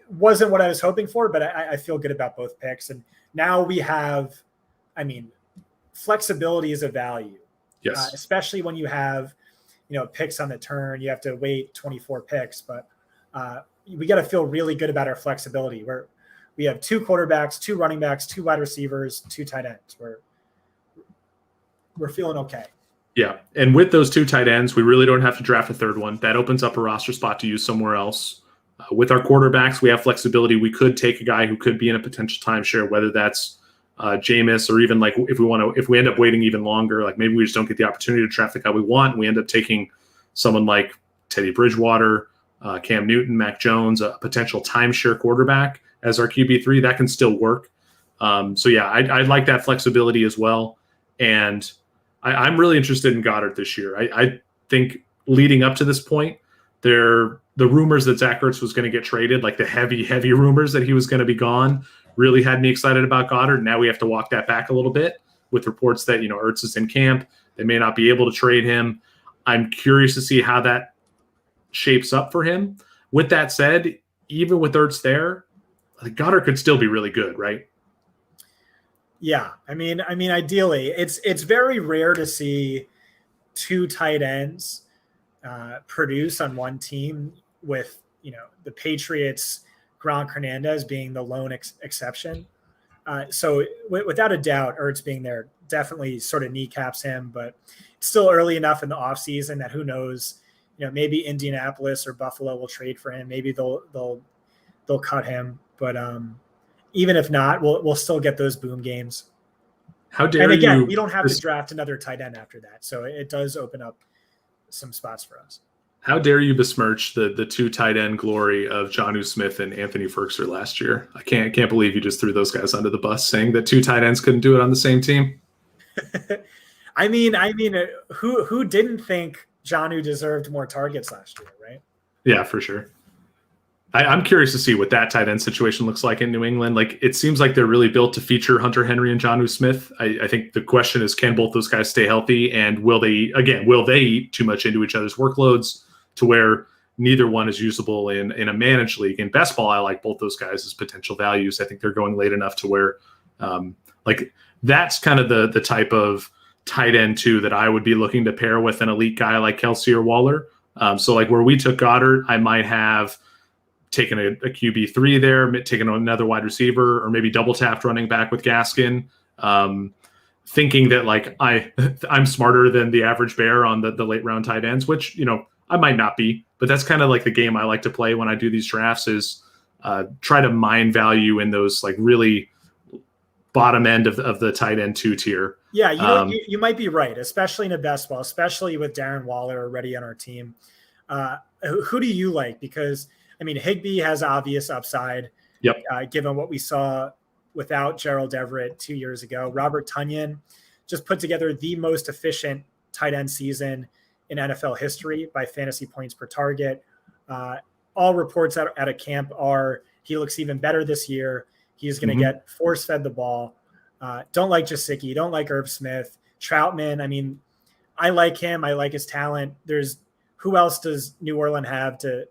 wasn't what I was hoping for, but I feel good about both picks. And now we have, flexibility is a value. Yes. Especially when you have, picks on the turn, you have to wait 24 picks, but we got to feel really good about our flexibility. We have 2 quarterbacks, 2 running backs, 2 wide receivers, 2 tight ends. We're feeling okay. Yeah. And with those 2 tight ends, we really don't have to draft a third one. That opens up a roster spot to use somewhere else. With our quarterbacks, we have flexibility. We could take a guy who could be in a potential timeshare, whether that's Jameis, or even like if we end up waiting even longer, like maybe we just don't get the opportunity to draft the guy we want. And we end up taking someone like Teddy Bridgewater, Cam Newton, Mac Jones, a potential timeshare quarterback as our QB3. That can still work. So yeah, I like that flexibility as well. And I'm really interested in Goddard this year. I think leading up to this point, the rumors that Zach Ertz was going to get traded, like the heavy rumors that he was going to be gone, really had me excited about Goddard. Now we have to walk that back a little bit with reports that, Ertz is in camp. They may not be able to trade him. I'm curious to see how that shapes up for him. With that said, even with Ertz there, like Goddard could still be really good, right? Yeah, I mean, ideally, it's very rare to see two tight ends produce on one team, with the Patriots, Gronk, Hernandez being the lone exception. So without a doubt, Ertz being there definitely sort of kneecaps him, but it's still early enough in the offseason that who knows, maybe Indianapolis or Buffalo will trade for him. Maybe they'll cut him, but even if not, we'll still get those boom games. How dare and again, you? we don't have to draft another tight end after that, so it does open up some spots for us. How dare you besmirch the two tight end glory of Jonnu Smith and Anthony Ferguson last year? I can't believe you just threw those guys under the bus, saying that two tight ends couldn't do it on the same team. I mean, who didn't think Jonnu deserved more targets last year, right? Yeah, for sure. I'm curious to see what that tight end situation looks like in New England. Like, it seems like they're really built to feature Hunter Henry and Jonnu Smith. I think the question is, can both those guys stay healthy? And will they eat too much into each other's workloads to where neither one is usable in a managed league? In best ball, I like both those guys as potential values. I think they're going late enough to where that's kind of the type of tight end too that I would be looking to pair with an elite guy like Kelsey or Waller. So like where we took Goddard, I might have taken a QB3 there, taken another wide receiver, or maybe double tapped running back with Gaskin, thinking that like I'm smarter than the average bear on the late round tight ends, which I might not be, but that's kind of like the game I like to play when I do these drafts, is try to mine value in those like really bottom end of the tight end 2 tier. Yeah, you might be right, especially in a best ball, especially with Darren Waller already on our team. Who do you like? Because I mean, Higbee has obvious upside. Yep. Given what we saw without Gerald Everett 2 years ago. Robert Tonyan just put together the most efficient tight end season in NFL history by fantasy points per target. All reports out at a camp are he looks even better this year. He's going to get force-fed the ball. Don't like Gesicki. Don't like Irv Smith. Troutman, I mean, I like him. I like his talent. Who else does New Orleans have to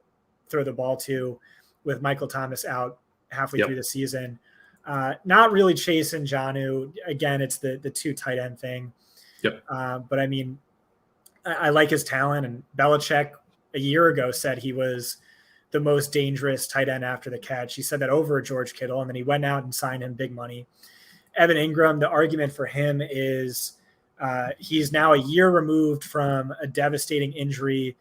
throw the ball to with Michael Thomas out halfway through the season? Not really chasing Jonnu. Again, it's the two tight end thing. Yep. But I mean, I like his talent, and Belichick a year ago said he was the most dangerous tight end after the catch. He said that over George Kittle, and then he went out and signed him big money. Evan Ingram, the argument for him is he's now a year removed from a devastating injury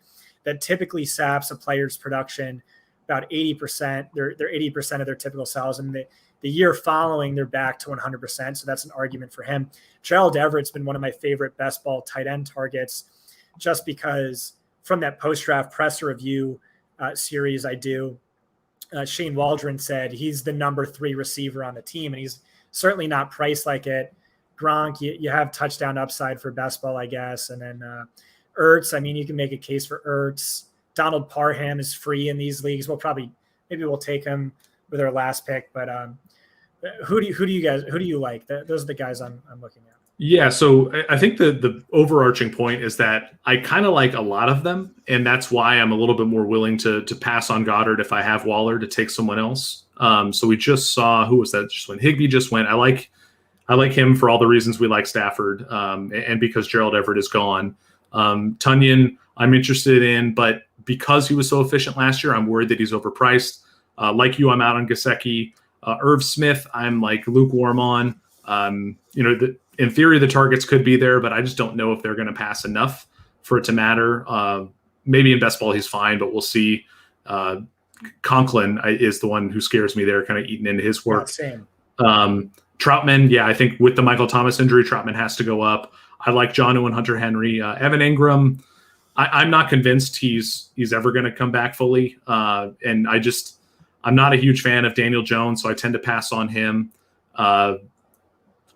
that typically saps a player's production about 80%. They're 80% of their typical selves, and the year following they're back to 100%. So that's an argument for him. Gerald Everett's been one of my favorite best ball tight end targets, just because from that post-draft presser review series I do, Shane Waldron said he's the number 3 receiver on the team, and he's certainly not priced like it. Gronk, you have touchdown upside for best ball, I guess. And then Ertz, I mean, you can make a case for Ertz. Donald Parham is free in these leagues. Maybe we'll take him with our last pick. But who do you like? Those are the guys I'm looking at. Yeah, so I think the overarching point is that I kind of like a lot of them, and that's why I'm a little bit more willing to pass on Goddard if I have Waller, to take someone else. So we just saw, who was that just when Higbee just went. I like him for all the reasons we like Stafford, and because Gerald Everett is gone. Tonyan, I'm interested in, but because he was so efficient last year, I'm worried that he's overpriced. Like you, I'm out on Gesicki. Irv Smith, I'm like lukewarm on. In theory, the targets could be there, but I just don't know if they're going to pass enough for it to matter. Maybe in best ball he's fine, but we'll see. Conklin is the one who scares me there, kind of eating into his work. Same. Troutman, yeah, I think with the Michael Thomas injury, Troutman has to go up. I like Jonnu and Hunter Henry. Evan Ingram, I'm not convinced he's ever going to come back fully. And I'm not a huge fan of Daniel Jones, so I tend to pass on him.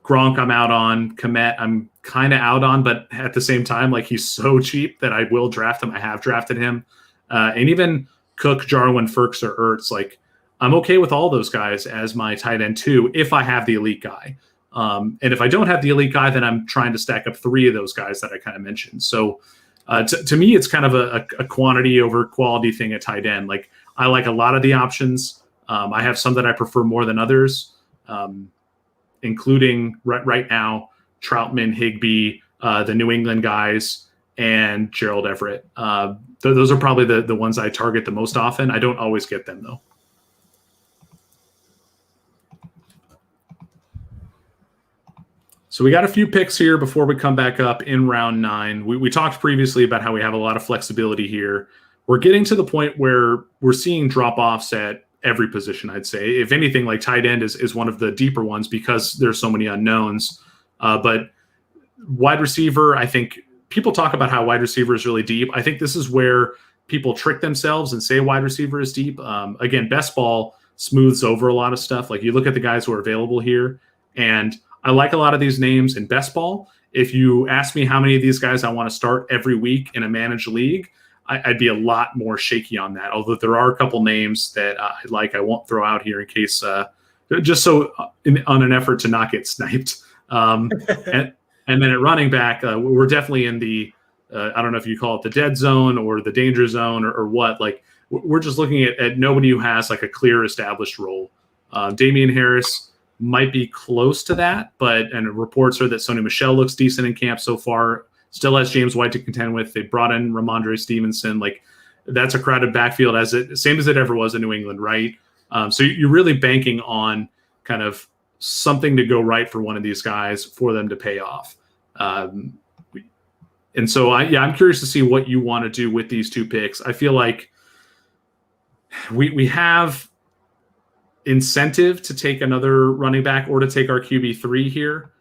Gronk, I'm out on. Komet, I'm kind of out on, but at the same time, like, he's so cheap that I will draft him. I have drafted him. And even Cook, Jarwin, Ferks, or Ertz, like, I'm okay with all those guys as my tight end too, if I have the elite guy. And if I don't have the elite guy, then I'm trying to stack up 3 of those guys that I kind of mentioned. So to me, it's kind of a quantity over quality thing at tight end. Like, I like a lot of the options. I have some that I prefer more than others, including right now Troutman, Higbee, the New England guys, and Gerald Everett. Those are probably the ones I target the most often. I don't always get them, though. So we got a few picks here before we come back up in round 9. We talked previously about how we have a lot of flexibility here. We're getting to the point where we're seeing drop-offs at every position, I'd say. If anything, like tight end is one of the deeper ones because there's so many unknowns. But wide receiver, I think people talk about how wide receiver is really deep. I think this is where people trick themselves and say wide receiver is deep. Again, best ball smooths over a lot of stuff. Like you look at the guys who are available here, and I like a lot of these names in best ball. If you ask me how many of these guys I want to start every week in a managed league, I'd be a lot more shaky on that. Although there are a couple names that I won't throw out here in case, just so on an effort to not get sniped. And then at running back, we're definitely in the, I don't know if you call it the dead zone or the danger zone or what. Like we're just looking at nobody who has like a clear established role. Damian Harris might be close to that, and reports are that Sony Michel looks decent in camp so far. Still has James White to contend with. They brought in Ramondre Stevenson. Like that's a crowded backfield same as it ever was in New England, right? So you're really banking on kind of something to go right for one of these guys for them to pay off. And so I'm curious to see what you want to do with these two picks. I feel like we have incentive to take another running back or to take our QB3 here.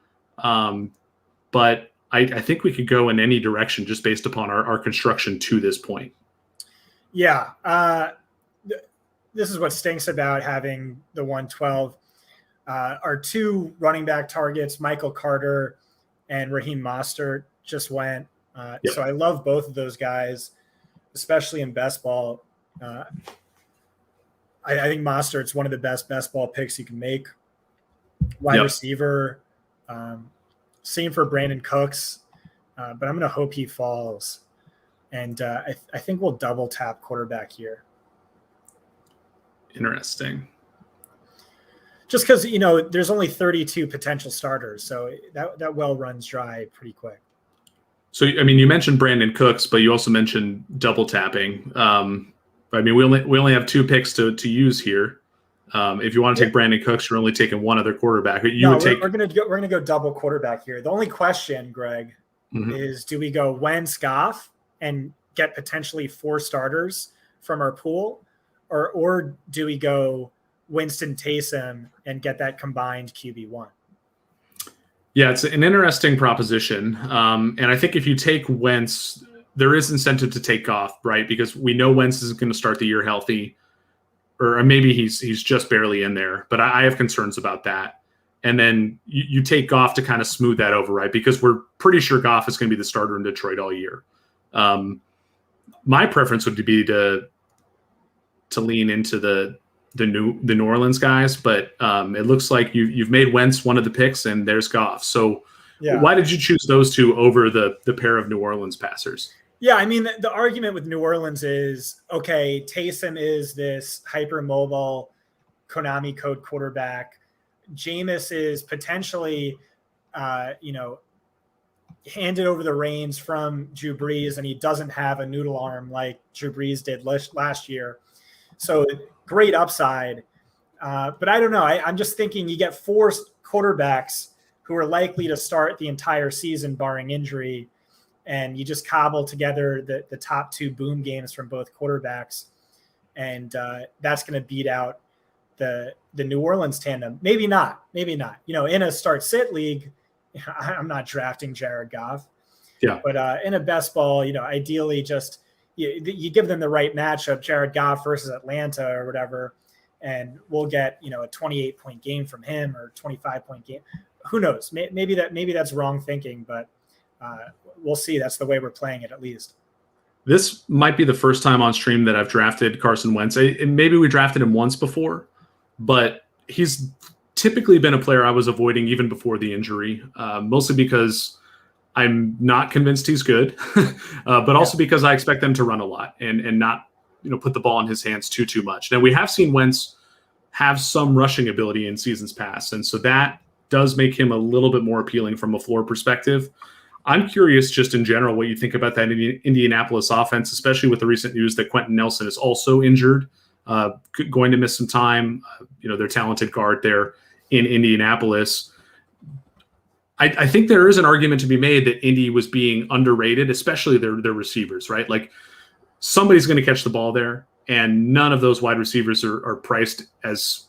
But I think we could go in any direction just based upon our construction to this point. Yeah. This is what stinks about having the 112. Our two running back targets, Michael Carter and Raheem Mostert, just went. Yep. So I love both of those guys, especially in best ball. I think Mostert's one of the best ball picks you can make. Wide receiver, same for Brandon Cooks, but I'm going to hope he falls. And I think we'll double tap quarterback here. Interesting. Just because, there's only 32 potential starters, so that well runs dry pretty quick. So, I mean, you mentioned Brandon Cooks, but you also mentioned double tapping. I mean, we only have two picks to use here. If you want to take Brandon Cooks, you're only taking one other quarterback. We're gonna go double quarterback here. The only question, Greg, is do we go Wentz, Goff and get potentially 4 starters from our pool, or do we go Winston, Taysom and get that combined QB1? Yeah, it's an interesting proposition, and I think if you take Wentz, there is incentive to take Goff, right? Because we know Wentz isn't going to start the year healthy, or maybe he's just barely in there. But I have concerns about that. And then you take Goff to kind of smooth that over, right? Because we're pretty sure Goff is going to be the starter in Detroit all year. My preference would be to lean into the New Orleans guys, but it looks like you've made Wentz one of the picks, and there's Goff. So why did you choose those two over the pair of New Orleans passers? Yeah, I mean, the argument with New Orleans is, okay, Taysom is this hypermobile Konami code quarterback. Jameis is potentially, handed over the reins from Drew Brees, and he doesn't have a noodle arm like Drew Brees did last year. So great upside. But I don't know. I'm just thinking you get 4 quarterbacks who are likely to start the entire season barring injury, and you just cobble together the top 2 boom games from both quarterbacks, and that's going to beat out the New Orleans tandem. Maybe not. In a start-sit league, I'm not drafting Jared Goff. Yeah. But in a best ball, ideally just you give them the right matchup, Jared Goff versus Atlanta or whatever, and we'll get a 28-point game from him or 25-point game. Who knows? Maybe that's wrong thinking, but we'll see. That's the way we're playing it, at least. This might be the first time on stream that I've drafted Carson Wentz. Maybe we drafted him once before, but he's typically been a player I was avoiding even before the injury, mostly because I'm not convinced he's good, but also because I expect them to run a lot and not put the ball in his hands too much. Now, we have seen Wentz have some rushing ability in seasons past. And so that does make him a little bit more appealing from a floor perspective. I'm curious just in general what you think about that Indianapolis offense, especially with the recent news that Quentin Nelson is also injured, going to miss some time. Their talented guard there in Indianapolis. I think there is an argument to be made that Indy was being underrated, especially their receivers, right? Like somebody's going to catch the ball there, and none of those wide receivers are priced as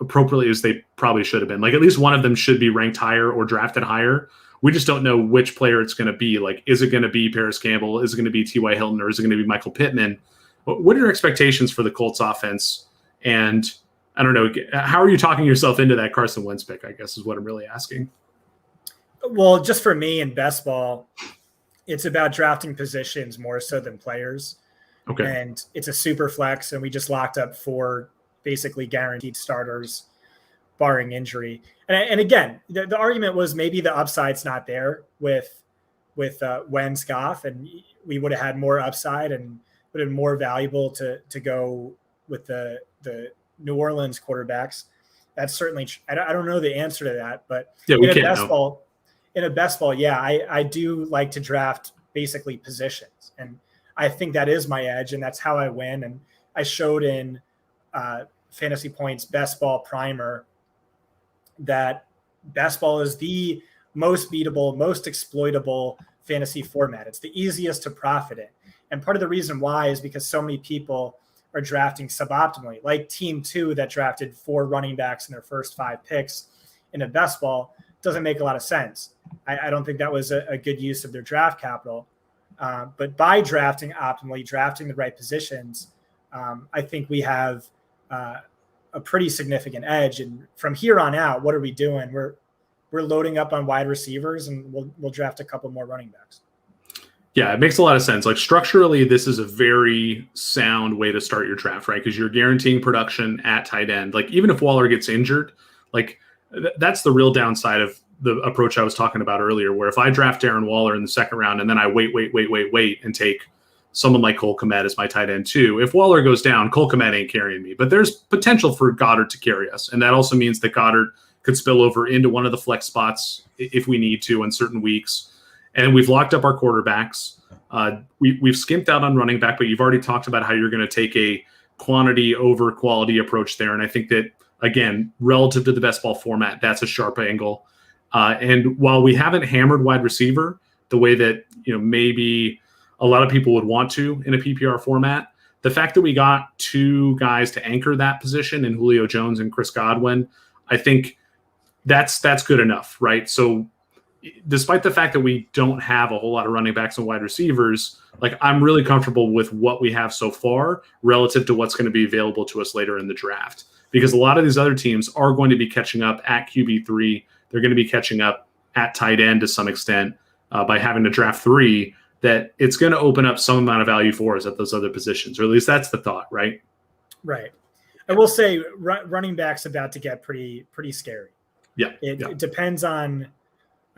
appropriately as they probably should have been. Like at least one of them should be ranked higher or drafted higher. We just don't know which player it's going to be. Like, is it going to be Paris Campbell? Is it going to be T.Y. Hilton? Or is it going to be Michael Pittman? What are your expectations for the Colts offense? And I don't know, how are you talking yourself into that Carson Wentz pick, I guess is what I'm really asking. Well, just for me in best ball, it's about drafting positions more so than players. Okay. And it's a super flex, and we just locked up 4 basically guaranteed starters, barring injury. And again, the argument was maybe the upside's not there with Wentz, Goff, and we would have had more upside and would have been more valuable to go with the New Orleans quarterbacks. That's certainly I don't know the answer to that, but yeah, in a best ball, yeah, I do like to draft basically positions, and I think that is my edge, and that's how I win. And I showed in Fantasy Points Best Ball Primer that best ball is the most beatable, most exploitable fantasy format. It's the easiest to profit in. And part of the reason why is because so many people are drafting suboptimally, like Team 2 that drafted 4 running backs in their first 5 picks in a best ball. Doesn't make a lot of sense. I don't think that was a good use of their draft capital. But by drafting optimally, drafting the right positions, I think we have a pretty significant edge. And from here on out, what are we doing? We're loading up on wide receivers, and we'll draft a couple more running backs. Yeah, it makes a lot of sense. Like structurally, this is a very sound way to start your draft, right? Because you're guaranteeing production at tight end. Like even if Waller gets injured, like that's the real downside of the approach I was talking about earlier, where if I draft Darren Waller in the second round and then I wait and take someone like Cole Kmet as my tight end too, if Waller goes down, Cole Kmet ain't carrying me. But there's potential for Goddard to carry us. And that also means that Goddard could spill over into one of the flex spots if we need to in certain weeks. And we've locked up our quarterbacks. We've skimped out on running back, but you've already talked about how you're going to take a quantity over quality approach there. And I think that, again, relative to the best ball format, that's a sharp angle. And while we haven't hammered wide receiver the way that maybe a lot of people would want to in a PPR format, the fact that we got 2 guys to anchor that position in Julio Jones and Chris Godwin, I think that's good enough, right? So despite the fact that we don't have a whole lot of running backs and wide receivers, like I'm really comfortable with what we have so far relative to what's going to be available to us later in the draft, because a lot of these other teams are going to be catching up at QB3. They're going to be catching up at tight end to some extent by having to draft 3, that it's going to open up some amount of value for us at those other positions, or at least that's the thought, right? Right. I will say running back's about to get pretty scary. Yeah. It depends on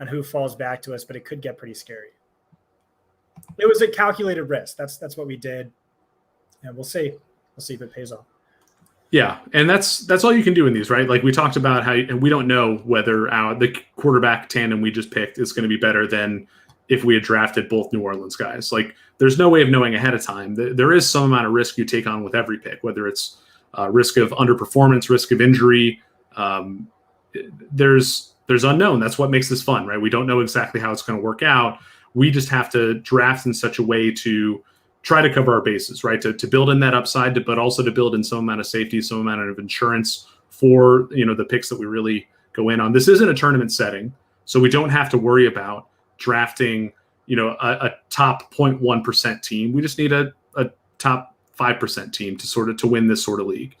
who falls back to us, but it could get pretty scary. It was a calculated risk. That's what we did. And we'll see. We'll see if it pays off. Yeah, and that's all you can do in these, right? Like we talked about how, and we don't know whether the quarterback tandem we just picked is going to be better than if we had drafted both New Orleans guys. Like there's no way of knowing ahead of time. There is some amount of risk you take on with every pick, whether it's risk of underperformance, risk of injury. There's unknown. That's what makes this fun, right? We don't know exactly how it's going to work out. We just have to draft in such a way to try to cover our bases, right? To build in that upside, but also to build in some amount of safety, some amount of insurance for the picks that we really go in on. This isn't a tournament setting, so we don't have to worry about drafting a top 0.1% team. We just need a top 5% team to win this sort of league.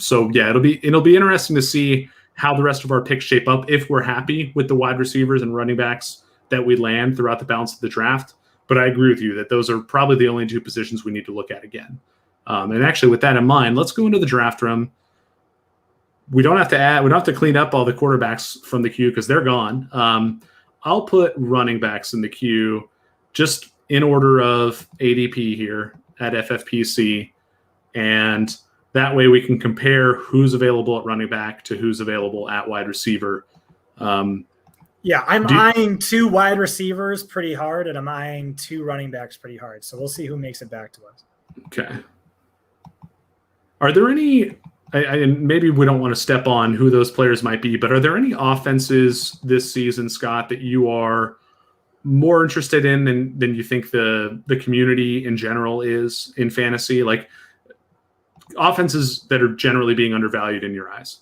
So yeah, it'll be interesting to see how the rest of our picks shape up if we're happy with the wide receivers and running backs that we land throughout the balance of the draft. But I agree with you that those are probably the only 2 positions we need to look at again. And actually, with that in mind, let's go into the draft room. We don't have to clean up all the quarterbacks from the queue because they're gone. I'll put running backs in the queue just in order of ADP here at FFPC. And That way we can compare who's available at running back to who's available at wide receiver. Yeah, I'm eyeing 2 wide receivers pretty hard, and I'm eyeing 2 running backs pretty hard. So we'll see who makes it back to us. Okay. Are there any, and maybe we don't want to step on who those players might be, but are there any offenses this season, Scott, that you are more interested in than you think the community in general is in fantasy? Like offenses that are generally being undervalued in your eyes?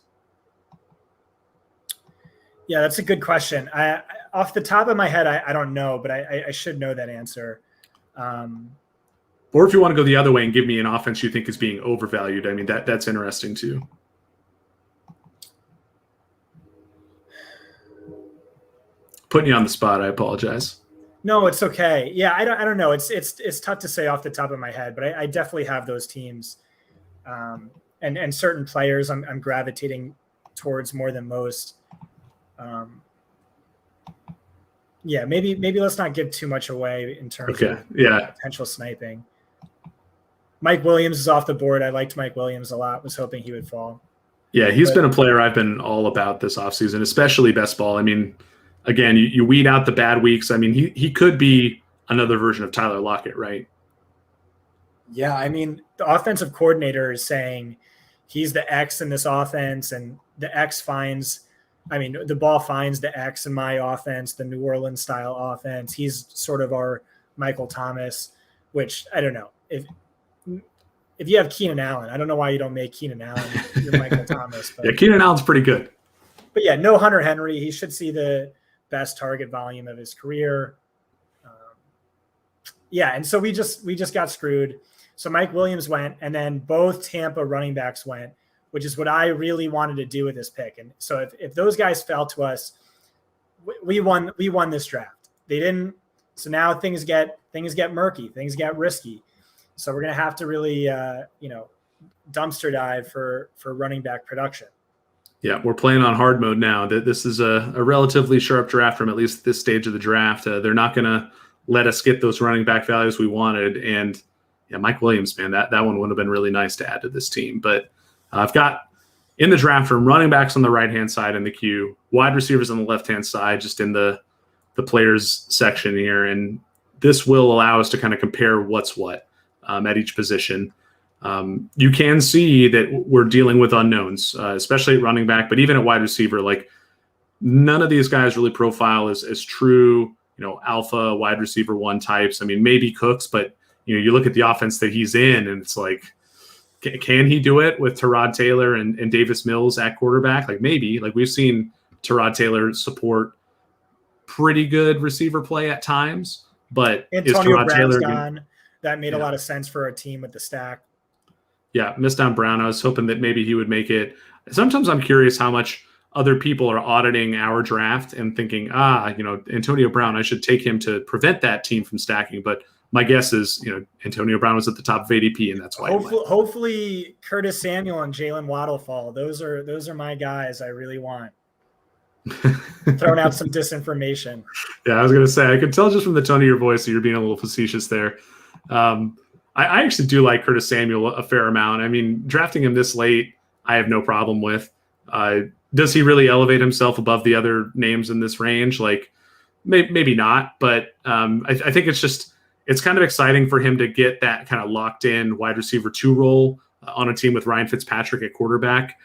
Yeah, that's a good question. Off the top of my head, I don't know, but I should know that answer. Or if you want to go the other way and give me an offense you think is being overvalued, I mean, that's interesting too. Putting you on the spot, I apologize. No, it's okay. Yeah, I don't know. It's tough to say off the top of my head, but I definitely have those teams, and certain players I'm gravitating towards more than most. Yeah, maybe let's not give too much away in terms of potential sniping. Mike Williams is off the board. I liked Mike Williams a lot. Was hoping he would fall. Yeah, he's been a player I've been all about this offseason, especially best ball. I mean, again, you weed out the bad weeks. I mean, he could be another version of Tyler Lockett, right? Yeah, I mean, the offensive coordinator is saying he's the X in this offense, and the X finds – I mean, the ball finds the X in my offense, the New Orleans style offense. He's sort of our Michael Thomas, which I don't know. If you have Keenan Allen, I don't know why you don't make Keenan Allen your Michael Thomas. But, yeah, Keenan Allen's pretty good. But yeah, no Hunter Henry. He should see the best target volume of his career. Yeah, and so we just got screwed. So Mike Williams went, and then both Tampa running backs went, which is what I really wanted to do with this pick. And so if those guys fell to us, we won this draft. They didn't. So now things get murky, things get risky. So we're going to have to really, dumpster dive for running back production. Yeah, we're playing on hard mode now. This is a relatively sharp draft from at least this stage of the draft. They're not going to let us get those running back values we wanted. And yeah, Mike Williams, man, that one would have been really nice to add to this team. But I've got in the draft from running backs on the right-hand side in the queue, wide receivers on the left-hand side, just in the players section here. And this will allow us to kind of compare what's what at each position. You can see that we're dealing with unknowns, especially at running back, but even at wide receiver, like none of these guys really profile as true, alpha wide receiver 1 types. I mean, maybe Cooks, but you look at the offense that he's in and it's like, can he do it with Tyrod Taylor and Davis Mills at quarterback? Like maybe. Like we've seen Tyrod Taylor support pretty good receiver play at times, but Antonio Brown's gone. That made a lot of sense for a team with the stack. Yeah, missed on Brown. I was hoping that maybe he would make it. Sometimes I'm curious how much other people are auditing our draft and thinking, Antonio Brown, I should take him to prevent that team from stacking. But my guess is, Antonio Brown was at the top of ADP, and that's why. Hopefully, Curtis Samuel and Jalen Waddle fall. Those are my guys. I really want. Throwing out some disinformation. Yeah, I was going to say I could tell just from the tone of your voice that you're being a little facetious there. I actually do like Curtis Samuel a fair amount. I mean, drafting him this late, I have no problem with. Does he really elevate himself above the other names in this range? Like, maybe not, but I think it's kind of exciting for him to get that kind of locked in wide receiver 2 role on a team with Ryan Fitzpatrick at quarterback.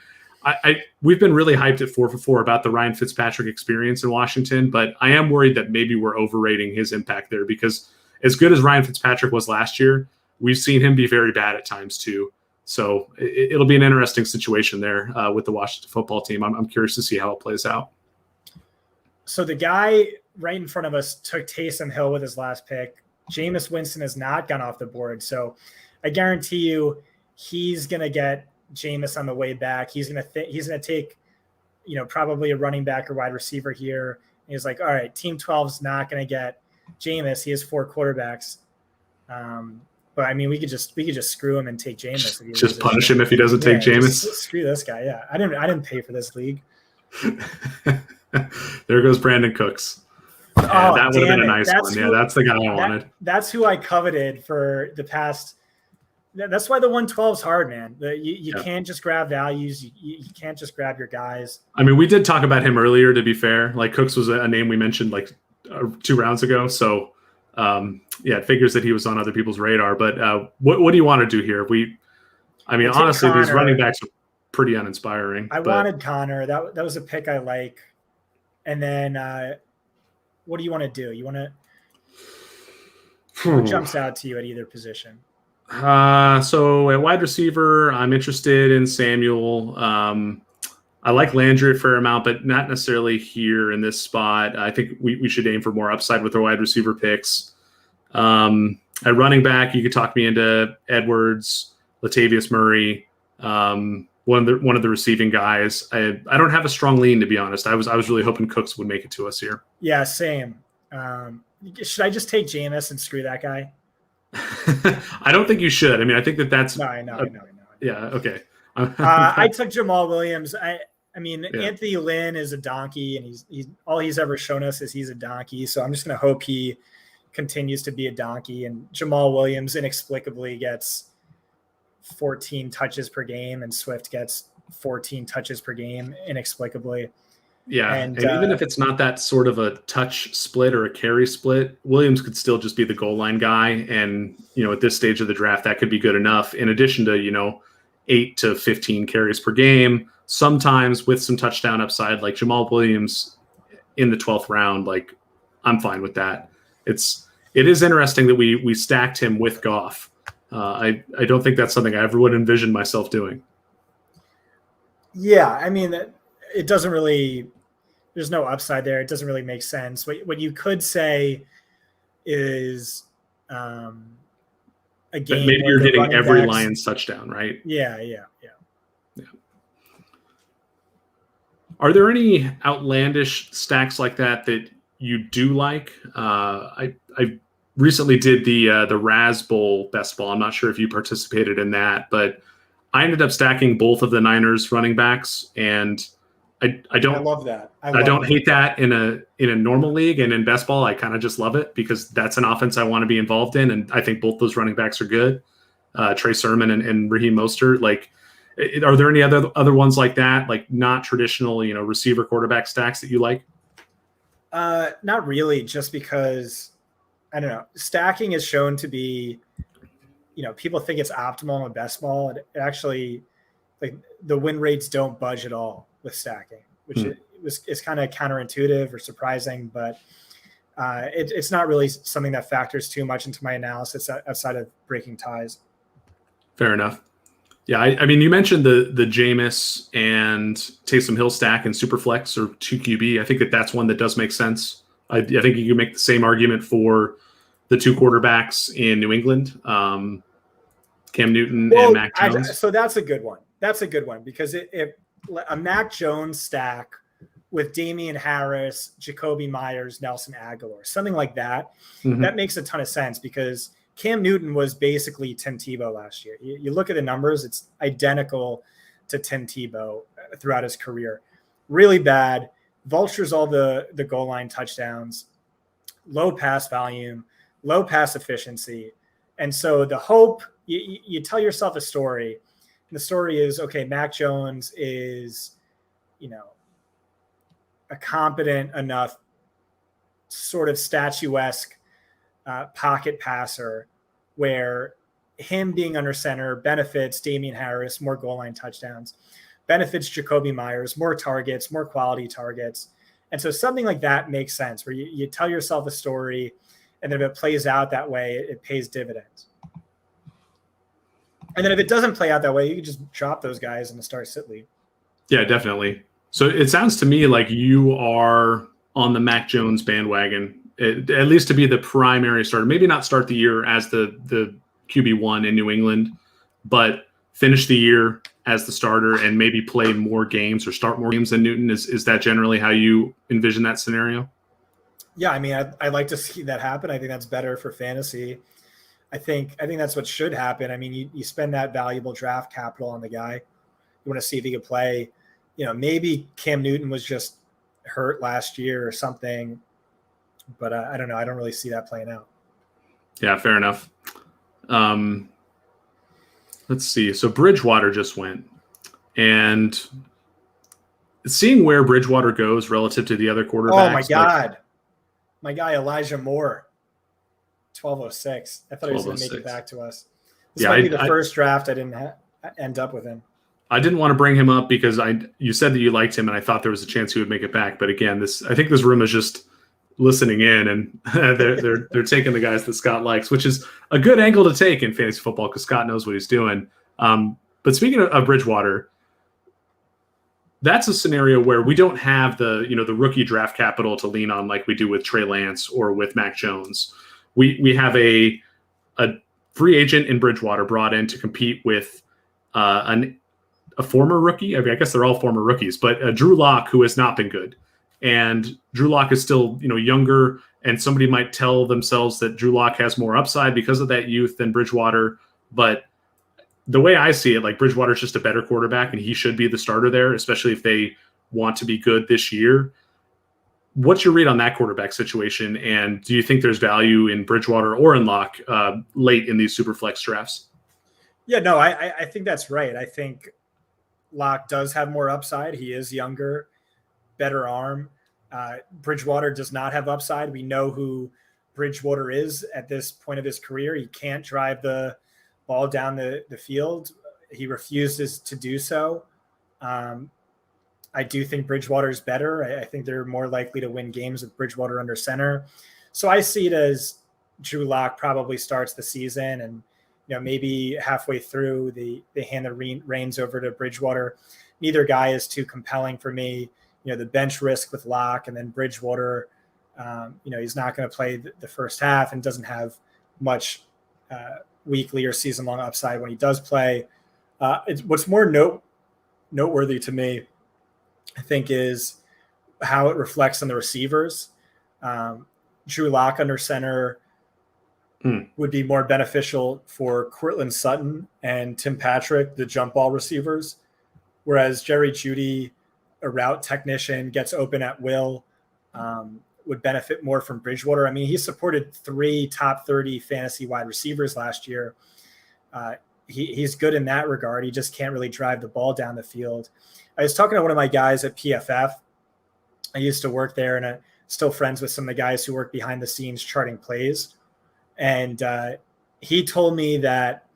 We've been really hyped at 4 for 4 about the Ryan Fitzpatrick experience in Washington, but I am worried that maybe we're overrating his impact there because as good as Ryan Fitzpatrick was last year, we've seen him be very bad at times too. So it'll be an interesting situation there with the Washington football team. I'm curious to see how it plays out. So the guy right in front of us took Taysom Hill with his last pick. Jameis Winston has not gone off the board. So I guarantee you he's going to get Jameis on the way back. He's going to take, probably a running back or wide receiver here. And he's like, all right, team 12 is not going to get Jameis. He has 4 quarterbacks. But I mean, we could just screw him and take Jameis. Just punish him if he doesn't take Jameis. Screw this guy. Yeah. I didn't pay for this league. There goes Brandon Cooks. Yeah, that would have been a nice one. Yeah, that's the guy I wanted. That's who I coveted for the past That's why the 112 is hard, man. You can't just grab values. You can't just grab your guys. I mean, we did talk about him earlier, to be fair. Like Cooks was a name we mentioned like 2 rounds ago. So, it figures that he was on other people's radar. But what do you want to do here? Honestly, these running backs are pretty uninspiring. I wanted Connor. That was a pick I like. And then what do you want to do? You want to – what jumps out to you at either position? So at wide receiver, I'm interested in Samuel. I like Landry a fair amount, but not necessarily here in this spot. I think we should aim for more upside with our wide receiver picks. At running back, you could talk me into Edwards, Latavius Murray, one of the receiving guys. I don't have a strong lean, to be honest. I was really hoping Cooks would make it to us here. Yeah, same. Should I just take Jameis and screw that guy? I don't think you should. I mean, I think that's no. I know. Yeah. Okay. I took Jamal Williams. Anthony Lynn is a donkey, and he's all he's ever shown us is he's a donkey. So I'm just going to hope he continues to be a donkey. And Jamal Williams inexplicably gets 14 touches per game, and Swift gets 14 touches per game inexplicably. Yeah, and even if it's not that sort of a touch split or a carry split, Williams could still just be the goal line guy. And, at this stage of the draft, that could be good enough in addition to, 8 to 15 carries per game, sometimes with some touchdown upside, like Jamal Williams in the 12th round. Like, I'm fine with that. It is interesting that we stacked him with Goff. I don't think that's something I ever would envision myself doing. Yeah, it doesn't really – there's no upside there. It doesn't really make sense. What you could say is a game. Maybe you're hitting every Lions touchdown, right? Yeah. Are there any outlandish stacks like that you do like? I recently did the Raz Bowl Best Ball. I'm not sure if you participated in that, but I ended up stacking both of the Niners running backs, and I love that. I don't hate that in a normal league, and in best ball, I kind of just love it because that's an offense I want to be involved in, and I think both those running backs are good. Trey Sermon and Raheem Mostert. Like, are there any other ones like that, like not traditional, receiver quarterback stacks that you like? Not really, just because I don't know. Stacking is shown to be, people think it's optimal in best ball. It actually, like, the win rates don't budge at all with stacking, which is kind of counterintuitive or surprising, but it's not really something that factors too much into my analysis outside of breaking ties. Fair enough. Yeah, I mean, you mentioned the Jameis and Taysom Hill stack in Superflex or 2QB. I think that's one that does make sense. I think you can make the same argument for the 2 quarterbacks in New England, Cam Newton and Mac Jones. So that's a good one. That's a good one because if a Mac Jones stack with Damian Harris, Jacoby Myers, Nelson Aguilar, something like that, that makes a ton of sense because Cam Newton was basically Tim Tebow last year. You look at the numbers, it's identical to Tim Tebow throughout his career. Really bad. Vultures all the goal line touchdowns, low pass volume, low pass efficiency. And so the hope, you tell yourself a story, and the story is, okay, Mac Jones is, a competent enough sort of statuesque pocket passer where him being under center benefits Damian Harris, more goal line touchdowns, benefits Jacoby Myers, more targets, more quality targets. And so something like that makes sense where you tell yourself a story, and then if it plays out that way, it pays dividends. And then if it doesn't play out that way, you can just drop those guys in the start-sit league. Yeah, definitely. So it sounds to me like you are on the Mac Jones bandwagon, at least to be the primary starter. Maybe not start the year as the QB1 in New England, but finish the year as the starter and maybe play more games or start more games than Newton. Is that generally how you envision that scenario? Yeah, I mean, I'd like to see that happen. I think that's better for fantasy. I think that's what should happen. I mean, you spend that valuable draft capital on the guy. You want to see if he could play. Maybe Cam Newton was just hurt last year or something, but I don't know. I don't really see that playing out. Yeah, fair enough. Let's see. So Bridgewater just went. And seeing where Bridgewater goes relative to the other quarterbacks. Oh, my God. My guy, Elijah Moore, 1206. I thought he was going to make it back to us. This might be the first draft I didn't end up with him. I didn't want to bring him up because you said that you liked him, and I thought there was a chance he would make it back. But again, I think this room is just listening in, and they're taking the guys that Scott likes, which is a good angle to take in fantasy football because Scott knows what he's doing. But speaking of Bridgewater, that's a scenario where we don't have the rookie draft capital to lean on like we do with Trey Lance or with Mac Jones. We have a free agent in Bridgewater brought in to compete with a former rookie. I mean, I guess they're all former rookies, but Drew Lock, who has not been good. And Drew Lock is still, younger, and somebody might tell themselves that Drew Lock has more upside because of that youth than Bridgewater. But the way I see it, like Bridgewater is just a better quarterback, and he should be the starter there, especially if they want to be good this year. What's your read on that quarterback situation? And do you think there's value in Bridgewater or in Lock late in these Superflex drafts? Yeah, no, I think that's right. I think Lock does have more upside. He is younger, better arm. Bridgewater does not have upside. We know who Bridgewater is at this point of his career. He can't drive the ball down the field. He refuses to do so. I do think Bridgewater is better. I think they're more likely to win games with Bridgewater under center. So I see it as Drew Lock probably starts the season, and maybe halfway through they hand the reins over to Bridgewater. Neither guy is too compelling for me. The bench risk with Lock, and then Bridgewater, he's not going to play the first half and doesn't have much weekly or season-long upside when he does play. What's more noteworthy to me, I think, is how it reflects on the receivers. Drew Lock under center would be more beneficial for Courtland Sutton and Tim Patrick, the jump ball receivers, whereas Jerry Jeudy, a route technician, gets open at will, would benefit more from Bridgewater. I mean, he supported 3 top 30 fantasy wide receivers last year. He's good in that regard. He just can't really drive the ball down the field. I was talking to one of my guys at PFF. I used to work there, and I'm still friends with some of the guys who work behind the scenes charting plays. And he told me that,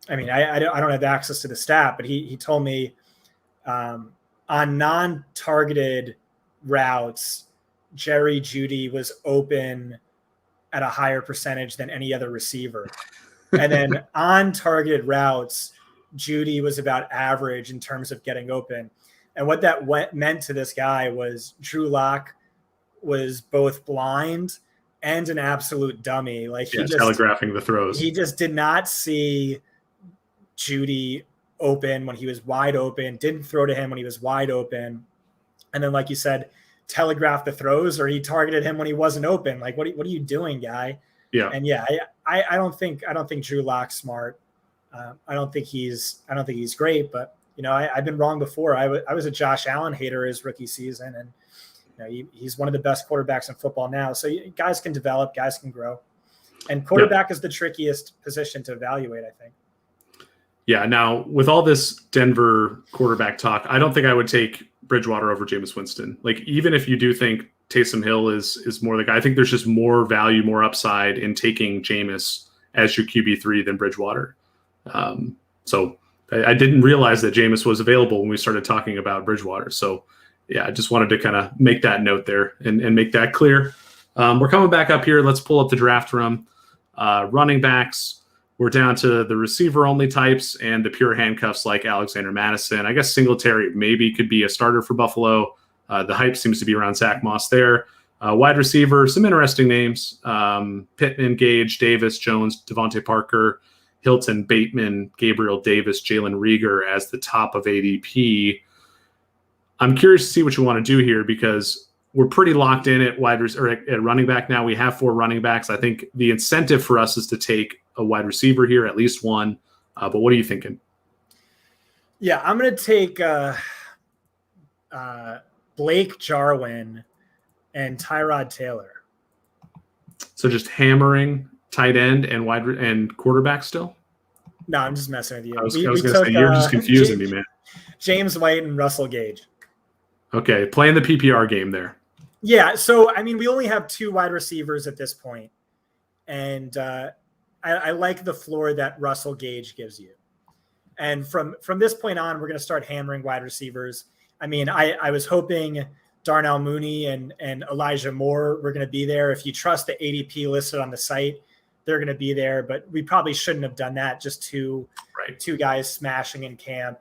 I mean, I don't have access to the stat, but he told me on non-targeted routes, Jerry Jeudy was open at a higher percentage than any other receiver. And then on targeted routes, Jeudy was about average in terms of getting open. And what that meant to this guy was Drew Lock was both blind and an absolute dummy. Like he just telegraphing the throws. He just did not see Jeudy open when he was wide open, didn't throw to him when he was wide open. And then, like you said, telegraphed the throws, or he targeted him when he wasn't open. Like, what are you doing, guy? Yeah. And yeah, I don't think Drew Lock's smart. I don't think he's great, but I've been wrong before. I was a Josh Allen hater his rookie season, and he's one of the best quarterbacks in football now. So guys can develop, guys can grow, and quarterback is the trickiest position to evaluate, I think. Yeah. Now, with all this Denver quarterback talk, I don't think I would take Bridgewater over Jameis Winston. Like, even if you do think Taysom Hill is more the guy, I think there's just more value, more upside in taking Jameis as your QB3 than Bridgewater. So I didn't realize that Jameis was available when we started talking about Bridgewater. So yeah, I just wanted to kind of make that note there and make that clear. We're coming back up here. Let's pull up the draft room. Running backs, we're down to the receiver-only types and the pure handcuffs like Alexander Madison. I guess Singletary maybe could be a starter for Buffalo. The hype seems to be around Zach Moss there. Wide receiver, some interesting names. Pittman, Gage, Davis, Jones, Devontae Parker, Hilton, Bateman, Gabriel Davis, Jalen Reagor as the top of ADP. I'm curious to see what you want to do here because we're pretty locked in at at running back now. We have 4 running backs. I think the incentive for us is to take a wide receiver here, at least one. But what are you thinking? Yeah, I'm going to take Blake Jarwin and Tyrod Taylor. So just hammering tight end and quarterback still? No, I'm just messing with you. I was We going to took say, you're just confusing me, man. James White and Russell Gage. Okay, playing the PPR game there. Yeah, so, I mean, we only have 2 wide receivers at this point, and I like the floor that Russell Gage gives you. And from this point on, we're going to start hammering wide receivers. I mean, I was hoping Darnell Mooney and Elijah Moore were going to be there. If you trust the ADP listed on the site, they're going to be there. But we probably shouldn't have done that. Just two guys smashing in camp.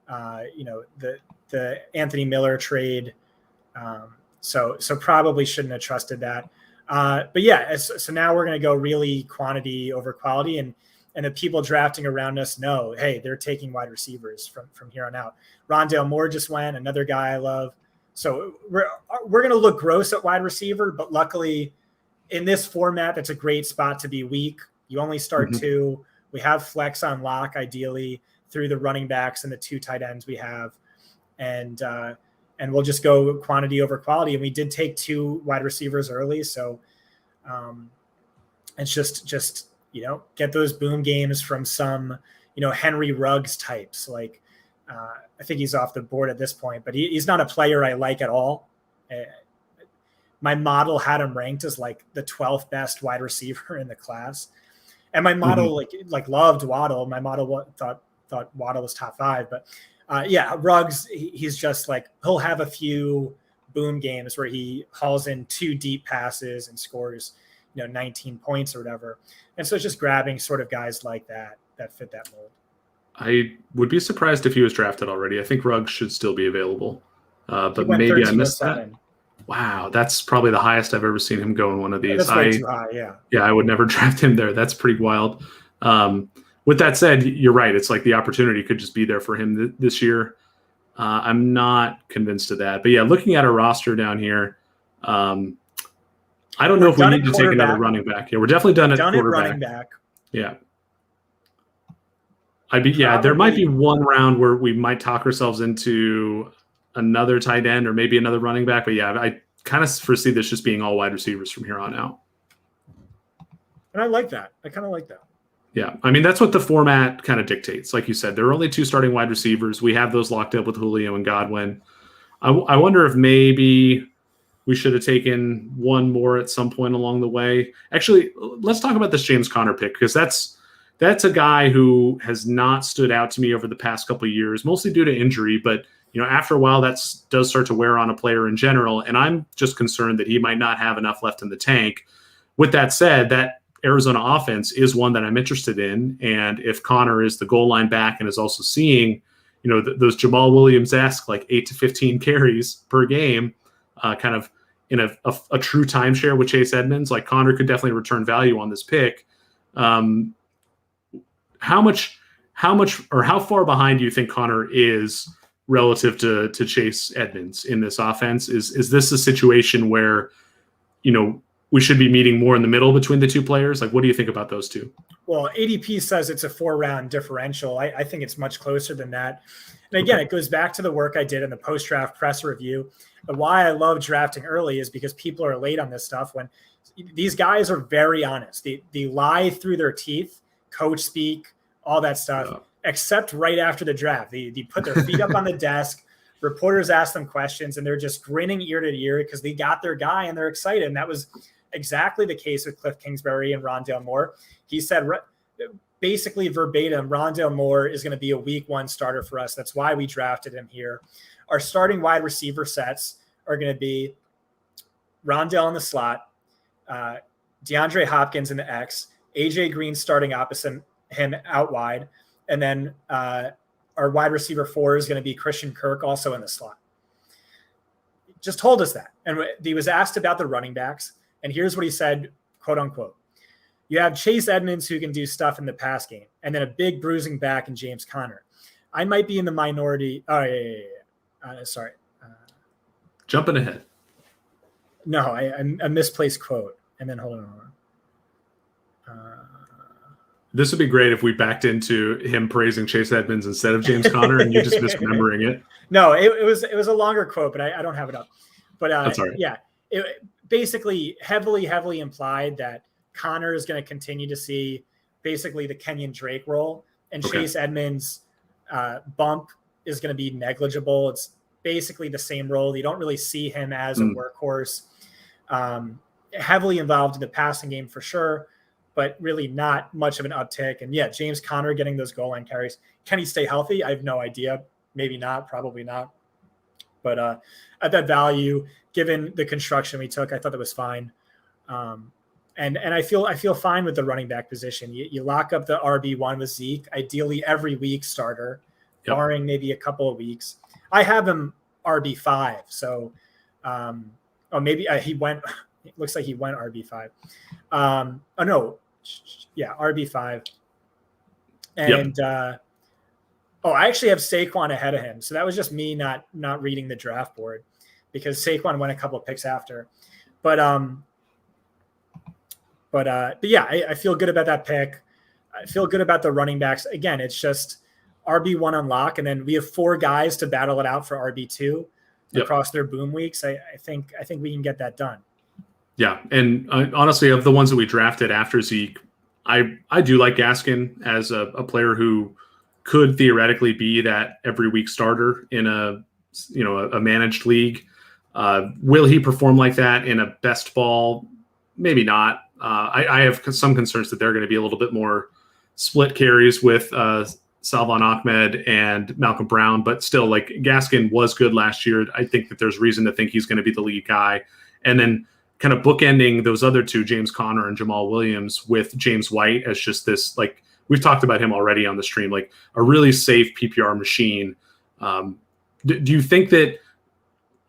The Anthony Miller trade. So probably shouldn't have trusted that. But yeah, so now we're going to go really quantity over quality, and the people drafting around us know, hey, they're taking wide receivers from here on out. Rondale Moore just went, another guy I love. So we're going to look gross at wide receiver, but luckily in this format, that's a great spot to be weak. You only start 2. We have flex on lock, ideally, through the running backs and the 2 tight ends we have. And we'll just go quantity over quality. And we did take 2 wide receivers early. So it's just get those boom games from some, Henry Ruggs types. Like, I think he's off the board at this point, but he's not a player I like at all. My model had him ranked as like the 12th best wide receiver in the class. And my model like loved Waddle. My model thought Waddle was top 5, but Ruggs, he's just like, he'll have a few boom games where he hauls in 2 deep passes and scores, 19 points or whatever. And so it's just grabbing sort of guys like that fit that mold. I would be surprised if he was drafted already. I think Ruggs should still be available, but maybe I missed that. Wow, that's probably the highest I've ever seen him go in one of these. That's way too high, yeah. Yeah, I would never draft him there. That's pretty wild. With that said, you're right. It's like the opportunity could just be there for him this year. I'm not convinced of that. But yeah, looking at our roster down here, I don't know if we need to take another running back. Yeah, we're definitely done at quarterback. Running back. Yeah. There might be one round where we might talk ourselves into another tight end or maybe another running back. But yeah, I kind of foresee this just being all wide receivers from here on out. And I like that. I kind of like that. Yeah, I mean, that's what the format kind of dictates. Like you said, there are only 2 starting wide receivers. We have those locked up with Julio and Godwin. I wonder if maybe we should have taken one more at some point along the way. Actually, let's talk about this James Conner pick, because that's a guy who has not stood out to me over the past couple of years, mostly due to injury. But after a while, that does start to wear on a player in general, and I'm just concerned that he might not have enough left in the tank. With that said, that Arizona offense is one that I'm interested in, and if Conner is the goal line back and is also seeing, those Jamal Williams-esque like 8 to 15 carries per game, kind of in a true timeshare with Chase Edmonds, like Conner could definitely return value on this pick. How much or how far behind do you think Conner is relative to Chase Edmonds in this offense? Is this a situation where, we should be meeting more in the middle between the 2 players? Like, what do you think about those 2? Well, ADP says it's a 4-round differential. I think it's much closer than that. And again, It goes back to the work I did in the post-draft press review. But why I love drafting early is because people are late on this stuff. When these guys are very honest, they lie through their teeth, coach speak, all that stuff, except right after the draft. They put their feet up on the desk. Reporters ask them questions, and they're just grinning ear to ear because they got their guy and they're excited. And that was exactly the case with Cliff Kingsbury and Rondale Moore. He said basically verbatim, Rondale Moore is going to be a week 1 starter for us. That's why we drafted him here. Our starting wide receiver sets are going to be Rondale in the slot, DeAndre Hopkins in the X, AJ Green starting opposite him out wide, and then our wide receiver 4 is going to be Christian Kirk also in the slot. Just told us that. And he was asked about the running backs, and here's what he said, quote unquote. You have Chase Edmonds who can do stuff in the pass game, and then a big bruising back in James Conner. I might be in the minority. Oh, yeah. Sorry. Jumping ahead. No, a misplaced quote. And then hold on. This would be great if we backed into him praising Chase Edmonds instead of James Conner and you just misremembering it. No, it was a longer quote, but I don't have it up. But that's all right. Yeah, it basically heavily implied that Conner is going to continue to see basically the Kenyon Drake role and Okay. Chase Edmonds' bump is going to be negligible. It's basically the same role. You don't really see him as a workhorse. Heavily involved in the passing game for sure, but really not much of an uptick. And yeah, James Conner getting those goal line carries. Can he stay healthy? I have no idea. Maybe not, probably not. But at that value, given the construction we took, I thought that was fine. And I feel fine with the running back position. You lock up the RB1 with Zeke, ideally every week starter, barring maybe a couple of weeks. I have him RB5, so maybe he went. It looks like he went RB5. RB5. And I actually have Saquon ahead of him. So that was just me not reading the draft board, because Saquon went a couple of picks after. But yeah, I feel good about that pick. I feel good about the running backs. Again, it's just RB1 unlock, and then we have 4 guys to battle it out for RB2 across their boom weeks. I think we can get that done. Yeah, and honestly, of the ones that we drafted after Zeke, I do like Gaskin as a player who could theoretically be that every week starter in a managed league. Will he perform like that in a best ball? Maybe not. I have some concerns that they're going to be a little bit more split carries with Salvon Ahmed and Malcolm Brown, but still, like, Gaskin was good last year. I think that there's reason to think he's going to be the lead guy. And then kind of bookending those other two, James Conner and Jamal Williams, with James White as just this, like, we've talked about him already on the stream, like a really safe PPR machine. Do you think that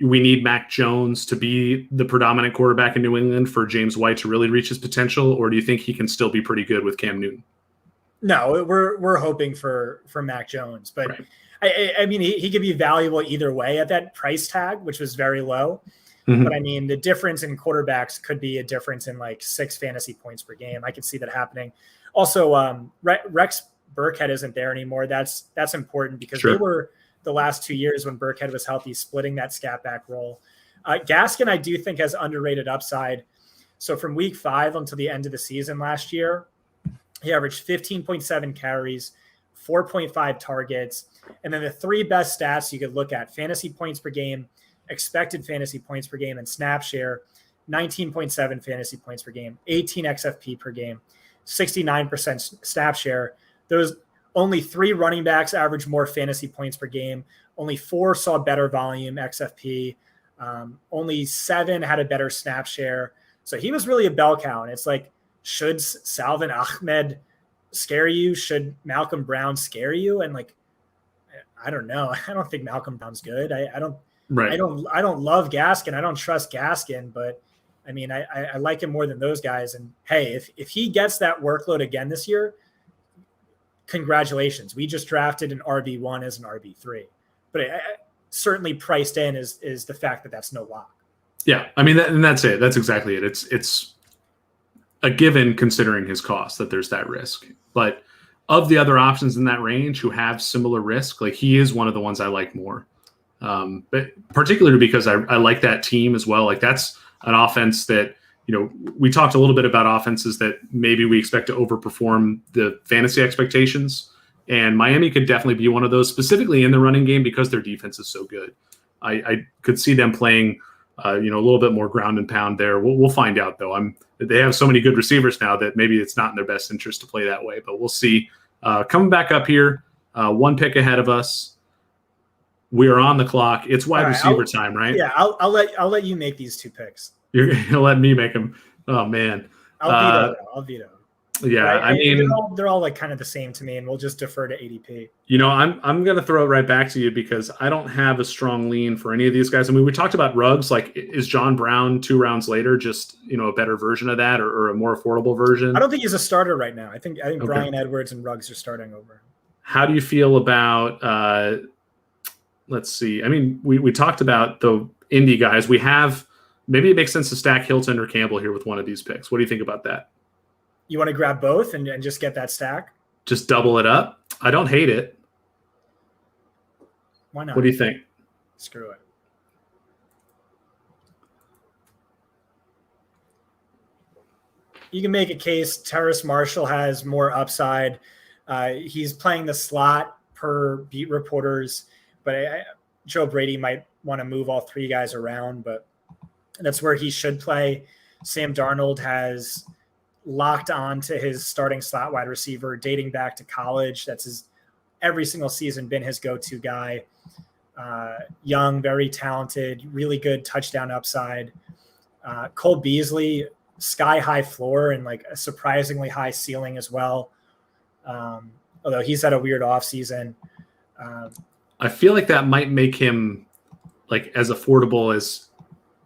we need Mac Jones to be the predominant quarterback in New England for James White to really reach his potential, or do you think he can still be pretty good with Cam Newton? No, we're hoping for Mac Jones, but right. I mean, he could be valuable either way at that price tag, which was very low. Mm-hmm. But I mean, the difference in quarterbacks could be a difference in like 6 fantasy points per game. I could see that happening. Also, Rex Burkhead isn't there anymore. That's important, because they were the last 2 years when Burkhead was healthy, splitting that scat back role. Gaskin, I do think, has underrated upside. So from week 5 until the end of the season last year, he averaged 15.7 carries, 4.5 targets. And then the 3 best stats you could look at: fantasy points per game, expected fantasy points per game, and snap share: 19.7 fantasy points per game, 18 XFP per game, 69% snap share. There's only 3 running backs average more fantasy points per game. Only 4 saw better volume XFP. Only 7 had a better snap share. So he was really a bell cow. And it's like, should Salvon Ahmed scare you? Should Malcolm Brown scare you? And like, I don't know. I don't think Malcolm Brown's good. I don't love Gaskin. I don't trust Gaskin, but I mean, I like him more than those guys. And hey, if he gets that workload again this year, congratulations. We just drafted an RB1 as an RB3, but certainly priced in is the fact that that's no lock. Yeah. I mean, and that's it. That's exactly it. It's a given, considering his cost, that there's that risk. But of the other options in that range who have similar risk, like, he is one of the ones I like more. But particularly because I like that team as well. Like, that's an offense that, we talked a little bit about offenses that maybe we expect to overperform the fantasy expectations. And Miami could definitely be one of those, specifically in the running game, because their defense is so good. I could see them playing, a little bit more ground and pound there. We'll find out, though. They have so many good receivers now that maybe it's not in their best interest to play that way, but we'll see. Coming back up here, 1 pick ahead of us. We are on the clock. It's wide receiver time, right? Yeah, I'll let you make these 2 picks. You're gonna let me make them. Oh man, I'll veto. Yeah, right? I mean, they're all like kind of the same to me, and we'll just defer to ADP. I'm gonna throw it right back to you, because I don't have a strong lean for any of these guys. I mean, we talked about Ruggs. Like, is John Brown 2 rounds later just a better version of that, or a more affordable version? I don't think he's a starter right now. I think Bryan Edwards and Ruggs are starting over him. How do you feel about? Let's see. I mean, we talked about the indie guys. We have. Maybe it makes sense to stack Hilton or Campbell here with one of these picks. What do you think about that? You want to grab both and just get that stack? Just double it up? I don't hate it. Why not? What do you think? Screw it. You can make a case Terrace Marshall has more upside. He's playing the slot per beat reporters, but Joe Brady might want to move all three guys around, but that's where he should play. Sam Darnold has locked on to his starting slot wide receiver dating back to college. That's every single season been his go-to guy. Young, very talented, really good touchdown upside. Cole Beasley, sky high floor and like a surprisingly high ceiling as well. Although he's had a weird offseason. I feel like that might make him like as affordable as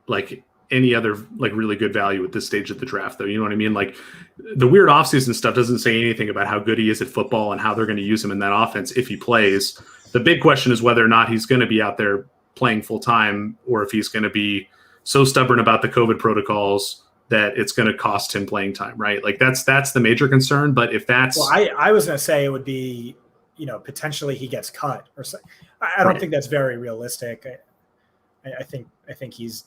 like any other like really good value at this stage of the draft, though. You know what I mean? Like the weird offseason stuff doesn't say anything about how good he is at football and how they're going to use him in that offense if he plays. The big question is whether or not he's going to be out there playing full time, or if he's going to be so stubborn about the COVID protocols that it's going to cost him playing time, right? Like that's the major concern. But if that's, well, I was going to say it would be, potentially he gets cut or something. I don't think that's very realistic. I think he's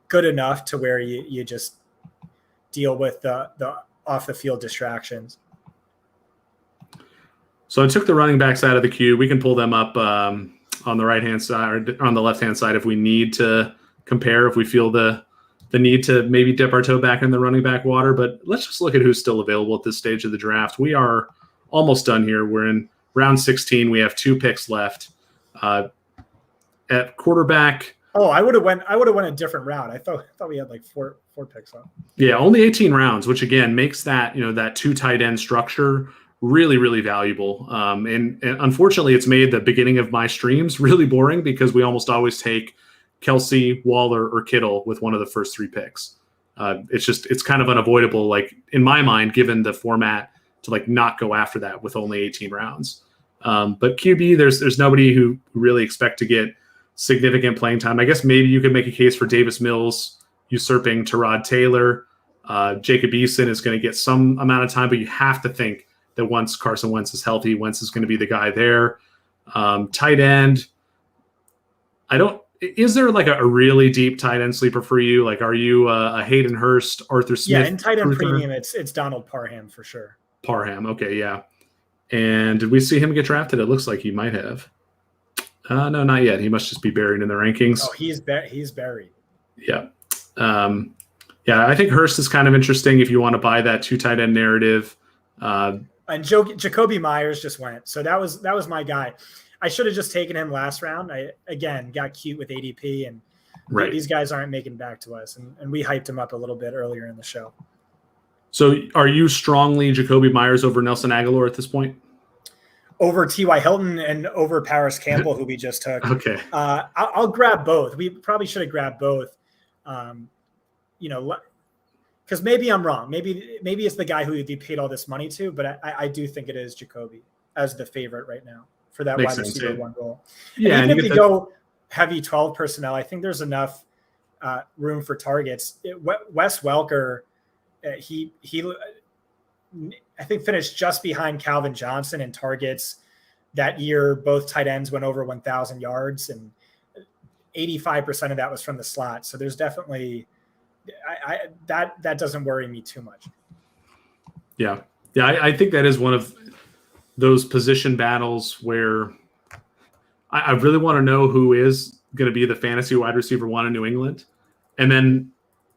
good enough to where you just deal with the off the field distractions. So I took the running backs out of the queue. We can pull them up on the right-hand side or on the left-hand side if we need to compare, if we feel the need to maybe dip our toe back in the running back water. But let's just look at who's still available at this stage of the draft. We are almost done here. We're in round 16. We have 2 picks left. At quarterback. Oh, I would have went a different route. I thought we had like four picks on. Yeah, only 18 rounds, which again makes that, that 2 tight end structure really, really valuable. And unfortunately, it's made the beginning of my streams really boring because we almost always take Kelsey, Waller, or Kittle with one of the first 3 picks. It's kind of unavoidable, like in my mind, given the format, to like not go after that with only 18 rounds. But QB, there's nobody who really expect to get significant playing time. I guess maybe you could make a case for Davis Mills usurping Tyrod Taylor. Jacob Eason is going to get some amount of time, but you have to think that once Carson Wentz is healthy, Wentz is going to be the guy there. Tight end. Is there like a really deep tight end sleeper for you? Like, are you a Hayden Hurst, Arthur Smith? Yeah, in tight end premium, it's Donald Parham for sure. Parham. Okay. Yeah. And did we see him get drafted? It looks like he might have. No, not yet. He must just be buried in the rankings. Oh, he's buried. Yeah. Yeah, I think Hurst is kind of interesting if you want to buy that 2 tight end narrative. And Jacoby Myers just went. So that was my guy. I should have just taken him last round. I, again, got cute with ADP, and right. These guys aren't making back to us. And we hyped him up a little bit earlier in the show. So are you strongly Jacoby Myers over Nelson Aguilar at this point? Over T.Y. Hilton and over Paris Campbell, who we just took. Okay. I'll grab both. We probably should have grabbed both. Because maybe I'm wrong. Maybe it's the guy who would be paid all this money to, but I do think it is Jacoby as the favorite right now for that wide receiver 1 role. Yeah, and even if you go heavy 12 personnel, I think there's enough room for targets. Wes Welker, he I think finished just behind Calvin Johnson in targets that year. Both tight ends went over 1,000 yards, and 85% of that was from the slot. So there's definitely that doesn't worry me too much. Yeah. I think that is one of those position battles where I really want to know who is going to be the fantasy wide receiver 1 in New England. And then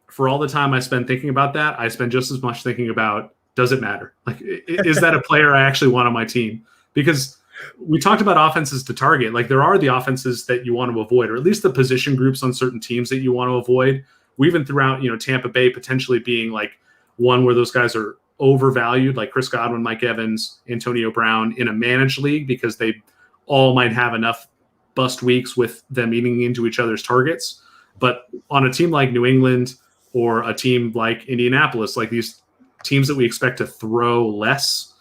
for all the time I spend thinking about that, I spend just as much thinking about, does it matter? Like, is that a player I actually want on my team? Because we talked about offenses to target. Like, there are the offenses that you want to avoid, or at least the position groups on certain teams that you want to avoid. We even threw out, Tampa Bay potentially being like one where those guys are overvalued, like Chris Godwin, Mike Evans, Antonio Brown in a managed league, because they all might have enough bust weeks with them eating into each other's targets. But on a team like New England or a team like Indianapolis, like these teams that we expect to throw less,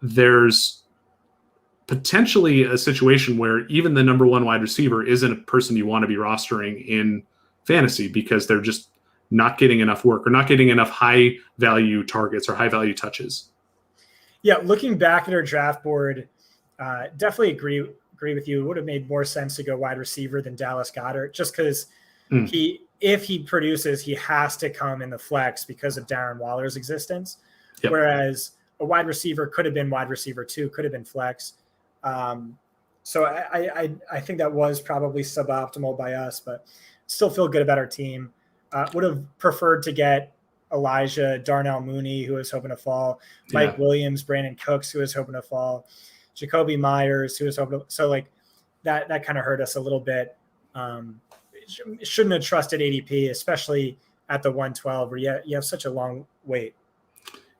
there's potentially a situation where even the number 1 wide receiver isn't a person you want to be rostering in fantasy because they're just not getting enough work or not getting enough high value targets or high value touches. Yeah. Looking back at our draft board, definitely agree with you. It would have made more sense to go wide receiver than Dallas Goedert, just because if he produces, he has to come in the flex because of Darren Waller's existence. Yep. Whereas a wide receiver, could have been wide receiver 2, could have been flex. So I think that was probably suboptimal by us, but still feel good about our team. Would have preferred to get Elijah, Darnell Mooney, who was hoping to fall, Mike Williams, Brandon Cooks, who was hoping to fall, Jacoby Myers, who was hoping to, so like that kind of hurt us a little bit. Shouldn't have trusted ADP, especially at the 112 where you have such a long wait.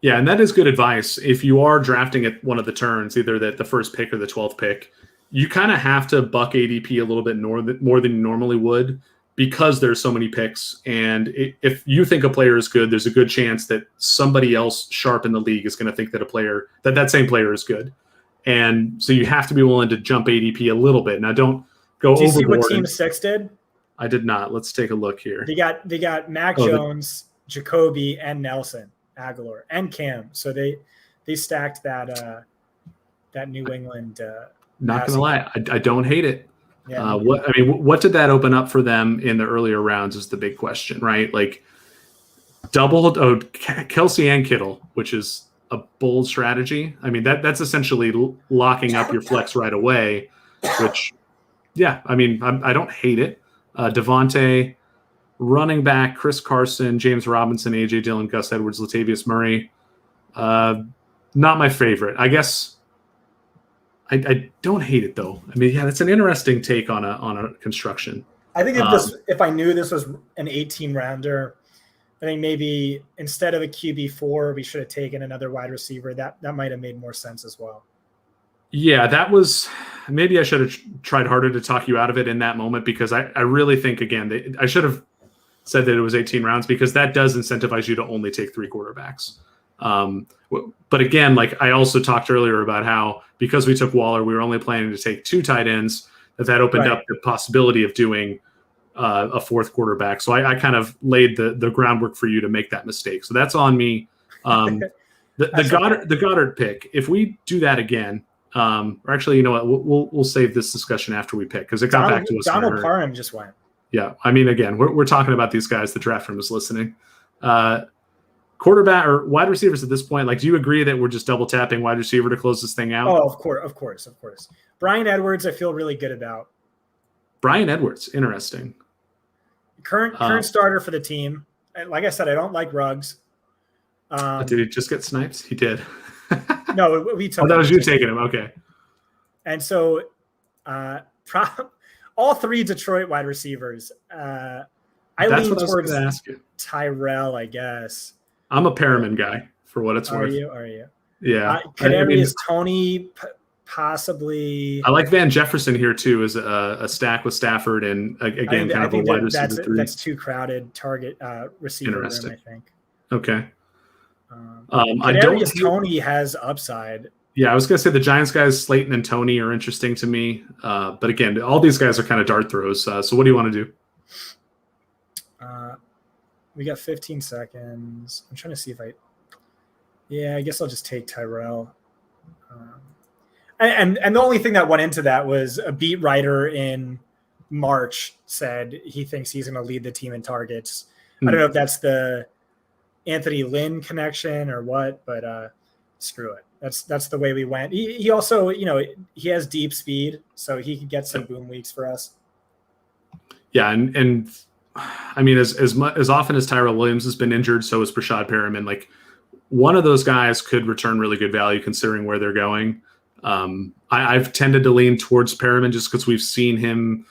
Yeah, and that is good advice. If you are drafting at one of the turns, either the first pick or the 12th pick, you kind of have to buck ADP a little bit more than you normally would, because there's so many picks. And if you think a player is good, there's a good chance that somebody else sharp in the league is going to think that that same player is good. And so you have to be willing to jump ADP a little bit. Now, don't go overboard. Do you see what Team 6 did? I did not. Let's take a look here. They got Mac Jones, Jacoby, and Nelson Aguilar, and Cam. So they stacked that New England. Not gonna lie, I don't hate it. Yeah, what did that open up for them in the earlier rounds is the big question, right? Like Kelsey and Kittle, which is a bold strategy. I mean, that's essentially locking up your flex right away, which, yeah, I mean, I don't hate it. Devontae, running back, Chris Carson, James Robinson, AJ Dillon, Gus Edwards, Latavius Murray. Not my favorite. I guess I don't hate it though. I mean, yeah, that's an interesting take on a construction. I think if I knew this was an 18 rounder, I think maybe instead of a QB4, we should have taken another wide receiver. That might have made more sense as well. Yeah, that was – maybe I should have tried harder to talk you out of it in that moment, because I really think, again, I should have said that it was 18 rounds, because that does incentivize you to only take 3 quarterbacks. But again, like I also talked earlier about how, because we took Waller, we were only planning to take 2 tight ends, that opened up the possibility of doing a 4th quarterback. So I kind of laid the groundwork for you to make that mistake. So that's on me. The Goddard pick, if we do that again, or actually, you know what, we'll save this discussion after we pick, because it got back to us. Donald Parham just went. Yeah, I mean, again, we're talking about these guys. The draft room is listening. Quarterback or wide receivers at this point, like, do you agree that we're just double tapping wide receiver to close this thing out? Oh, of course. Brian Edwards, I feel really good about. Brian Edwards, interesting. Current starter for the team. Like I said, I don't like Ruggs. Did he just get snipes? He did. No, we took. Oh, that was you taking him. Okay. And so, all 3 Detroit wide receivers. I lean towards Tyrell, I guess. I'm a Perriman guy, for what it's worth. Are you? Yeah. Kadarius Toney, possibly. I like Van Jefferson here too, as a stack with Stafford, and again, kind of a wide receiver 3. That's too crowded target receiver room, I think. Okay. Kadarius Toney has upside. Yeah, I was going to say the Giants guys, Slayton and Toney, are interesting to me. But again, all these guys are kind of dart throws. So what do you want to do? We got 15 seconds. I'm trying to see if I guess I'll just take Tyrell. And the only thing that went into that was a beat writer in March said he thinks he's going to lead the team in targets. I don't know if that's the Anthony Lynn connection or what, but screw it. That's the way we went. He also, he has deep speed, so he could get some boom weeks for us. Yeah, and I mean, as often as Tyrell Williams has been injured, so is Brashad Perriman. Like, one of those guys could return really good value considering where they're going. I've tended to lean towards Perriman just because we've seen him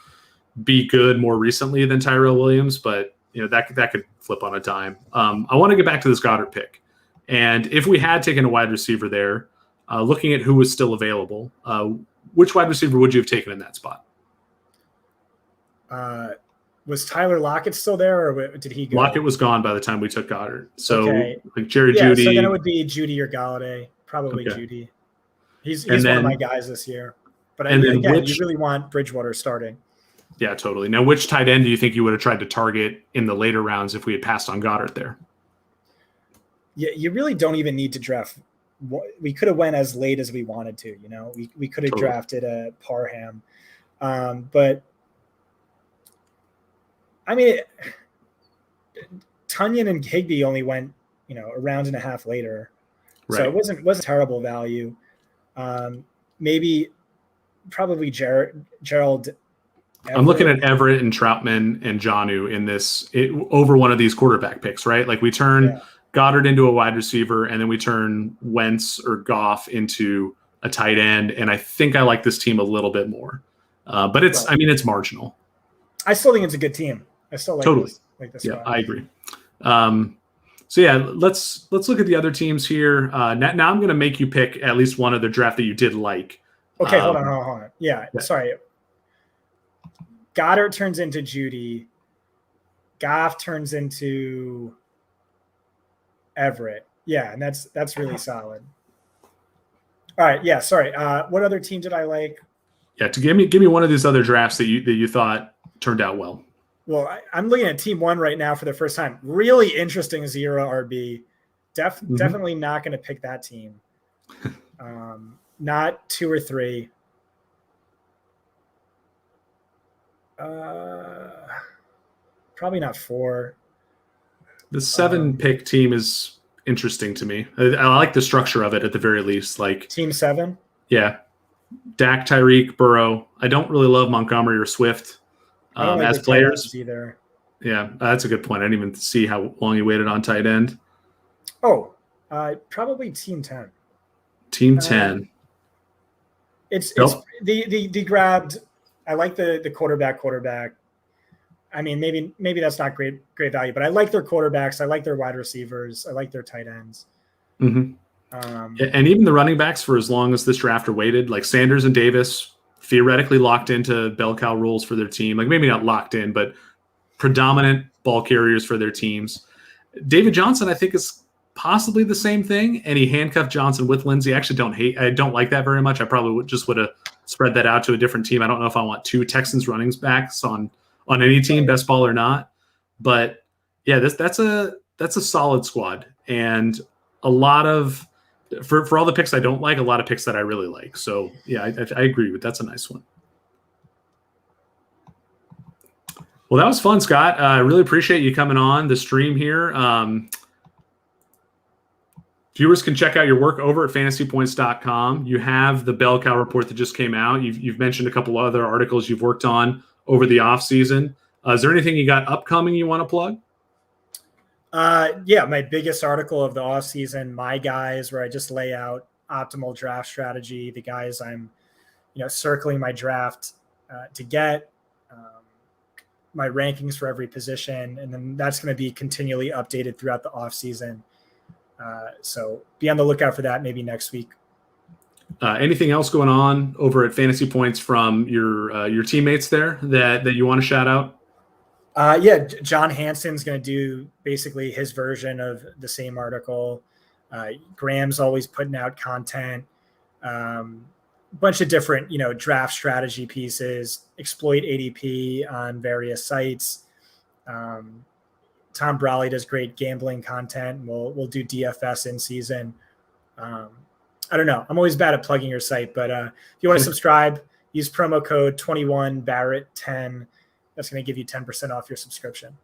be good more recently than Tyrell Williams, but that could flip on a dime. I want to get back to this Goddard pick, and if we had taken a wide receiver there, looking at who was still available, which wide receiver would you have taken in that spot? Was Tyler Lockett still there, or did he go? Lockett was gone by the time we took Goddard. So, like Jeudy. So then it would be Jeudy or Galladay. Probably Jeudy. He's one of my guys this year. But you really want Bridgewater starting. Yeah, totally. Now, which tight end do you think you would have tried to target in the later rounds if we had passed on Goddard there? Yeah, you really don't even need to draft. We could have went as late as we wanted to. We could have drafted a Parham, but. I mean, Tunyon and Higbee only went, a round and a half later. So it wasn't terrible value. Probably Gerald. I'm looking at Everett and Troutman and Jonnu in this over one of these quarterback picks, right? Like we turn Goddard into a wide receiver, and then we turn Wentz or Goff into a tight end. And I think I like this team a little bit more, but it's marginal. I still think it's a good team. I still like this. Yeah, I agree. So yeah, let's look at the other teams here. Now I'm going to make you pick at least one other draft that you did like. Okay, hold on. Yeah, sorry. Goddard turns into Judy. Goff turns into Everett. Yeah, and that's really solid. All right, yeah, sorry. What other team did I like? Yeah, to give me one of these other drafts that you thought turned out well. Well, I'm looking at team 1 right now for the first time. Really interesting 0 RB. Definitely not going to pick that team. Not 2 or 3. Probably not 4. The 7 pick team is interesting to me. I like the structure of it at the very least. Like team 7. Yeah, Dak, Tyreek, Burrow. I don't really love Montgomery or Swift as players either. Yeah, that's a good point. I didn't even see how long you waited on tight end. Oh, probably team 10. Team 10. It's the grabbed. I like the quarterback. I mean, maybe that's not great value, but I like their quarterbacks. I like their wide receivers. I like their tight ends. Mm-hmm. And even the running backs, for as long as this draft are waited, like Sanders and Davis, theoretically locked into bell cow rules for their team. Like maybe not locked in, but predominant ball carriers for their teams. David Johnson, I think, is possibly the same thing, and he handcuffed Johnson with Lindsey. I don't like that very much. I probably would have spread that out to a different team. I don't know if I want 2 Texans running backs on any team, best ball or not. But yeah, that's a solid squad, and a lot of for all the picks I don't like, a lot of picks that I really like. So yeah, I agree with that's a nice one. Well, that was fun, Scott. I really appreciate you coming on the stream here. Viewers can check out your work over at FantasyPoints.com. You have the Bell Cow report that just came out. You've mentioned a couple other articles you've worked on over the off season. Is there anything you got upcoming you want to plug? Yeah, my biggest article of the off season, My Guys, where I just lay out optimal draft strategy, the guys I'm, circling my draft to get, my rankings for every position, and then that's going to be continually updated throughout the off season. So be on the lookout for that maybe next week. Anything else going on over at Fantasy Points from your teammates there that you want to shout out? Yeah, John Hanson's going to do basically his version of the same article. Graham's always putting out content, bunch of different, draft strategy pieces, exploit ADP on various sites. Tom Brawley does great gambling content, and we'll do DFS in season. I don't know. I'm always bad at plugging your site, but if you want to subscribe, use promo code 21 Barrett10. That's going to give you 10% off your subscription.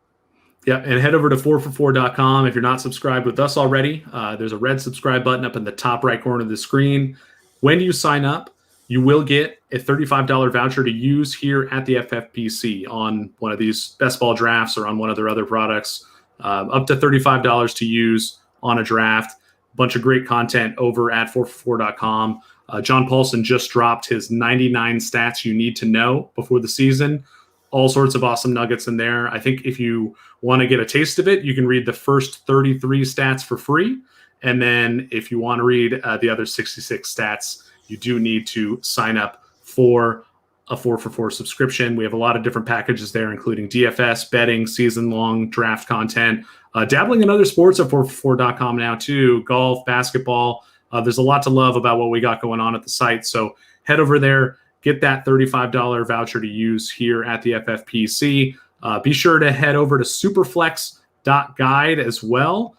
Yeah, and head over to 4for4.com. If you're not subscribed with us already, there's a red subscribe button up in the top right corner of the screen. When you sign up, you will get a $35 voucher to use here at the FFPC on one of these best ball drafts or on one of their other products. Up to $35 to use on a draft. A bunch of great content over at 4for4.com. John Paulson just dropped his 99 stats you need to know before the season. All sorts of awesome nuggets in there. I think if you want to get a taste of it, you can read the first 33 stats for free. And then if you want to read the other 66 stats, you do need to sign up for a 4for4 subscription. We have a lot of different packages there, including DFS, betting, season-long draft content, dabbling in other sports at 4for4.com now too, golf, basketball. There's a lot to love about what we got going on at the site. So head over there, get that $35 voucher to use here at the FFPC. Be sure to head over to superflex.guide as well.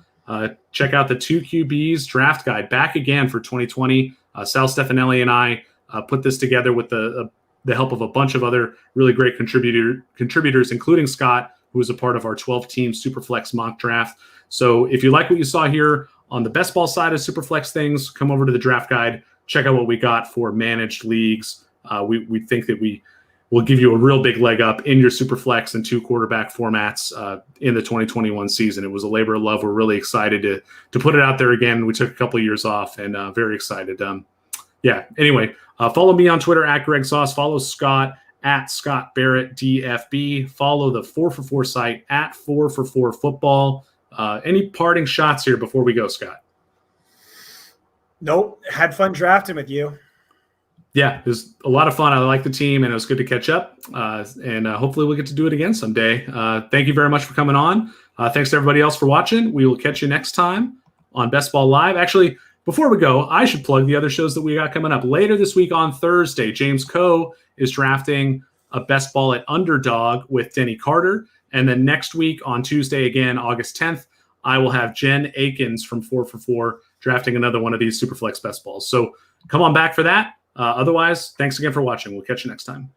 Check out the 2QBs draft guide back again for 2020. Sal Stefanelli and I put this together with the help of a bunch of other really great contributors, including Scott, who was a part of our 12-team Superflex mock draft. So if you like what you saw here on the best ball side of Superflex things, come over to the draft guide, check out what we got for managed leagues. We think that we will give you a real big leg up in your Superflex and 2 quarterback formats in the 2021 season. It was a labor of love. We're really excited to put it out there again. We took a couple of years off and very excited. Anyway, follow me on Twitter at Greg Sauce. Follow Scott at Scott Barrett DFB. Follow the 4for4 site at 4for4 football. Any parting shots here before we go, Scott? Nope. Had fun drafting with you. Yeah, it was a lot of fun. I like the team, and it was good to catch up. And hopefully we'll get to do it again someday. Thank you very much for coming on. Thanks to everybody else for watching. We will catch you next time on Best Ball Live. Actually, before we go, I should plug the other shows that we got coming up. Later this week on Thursday, James Coe is drafting a Best Ball at Underdog with Denny Carter. And then next week on Tuesday, again, August 10th, I will have Jen Akins from 4for4 drafting another one of these Superflex Best Balls. So come on back for that. Otherwise, thanks again for watching. We'll catch you next time.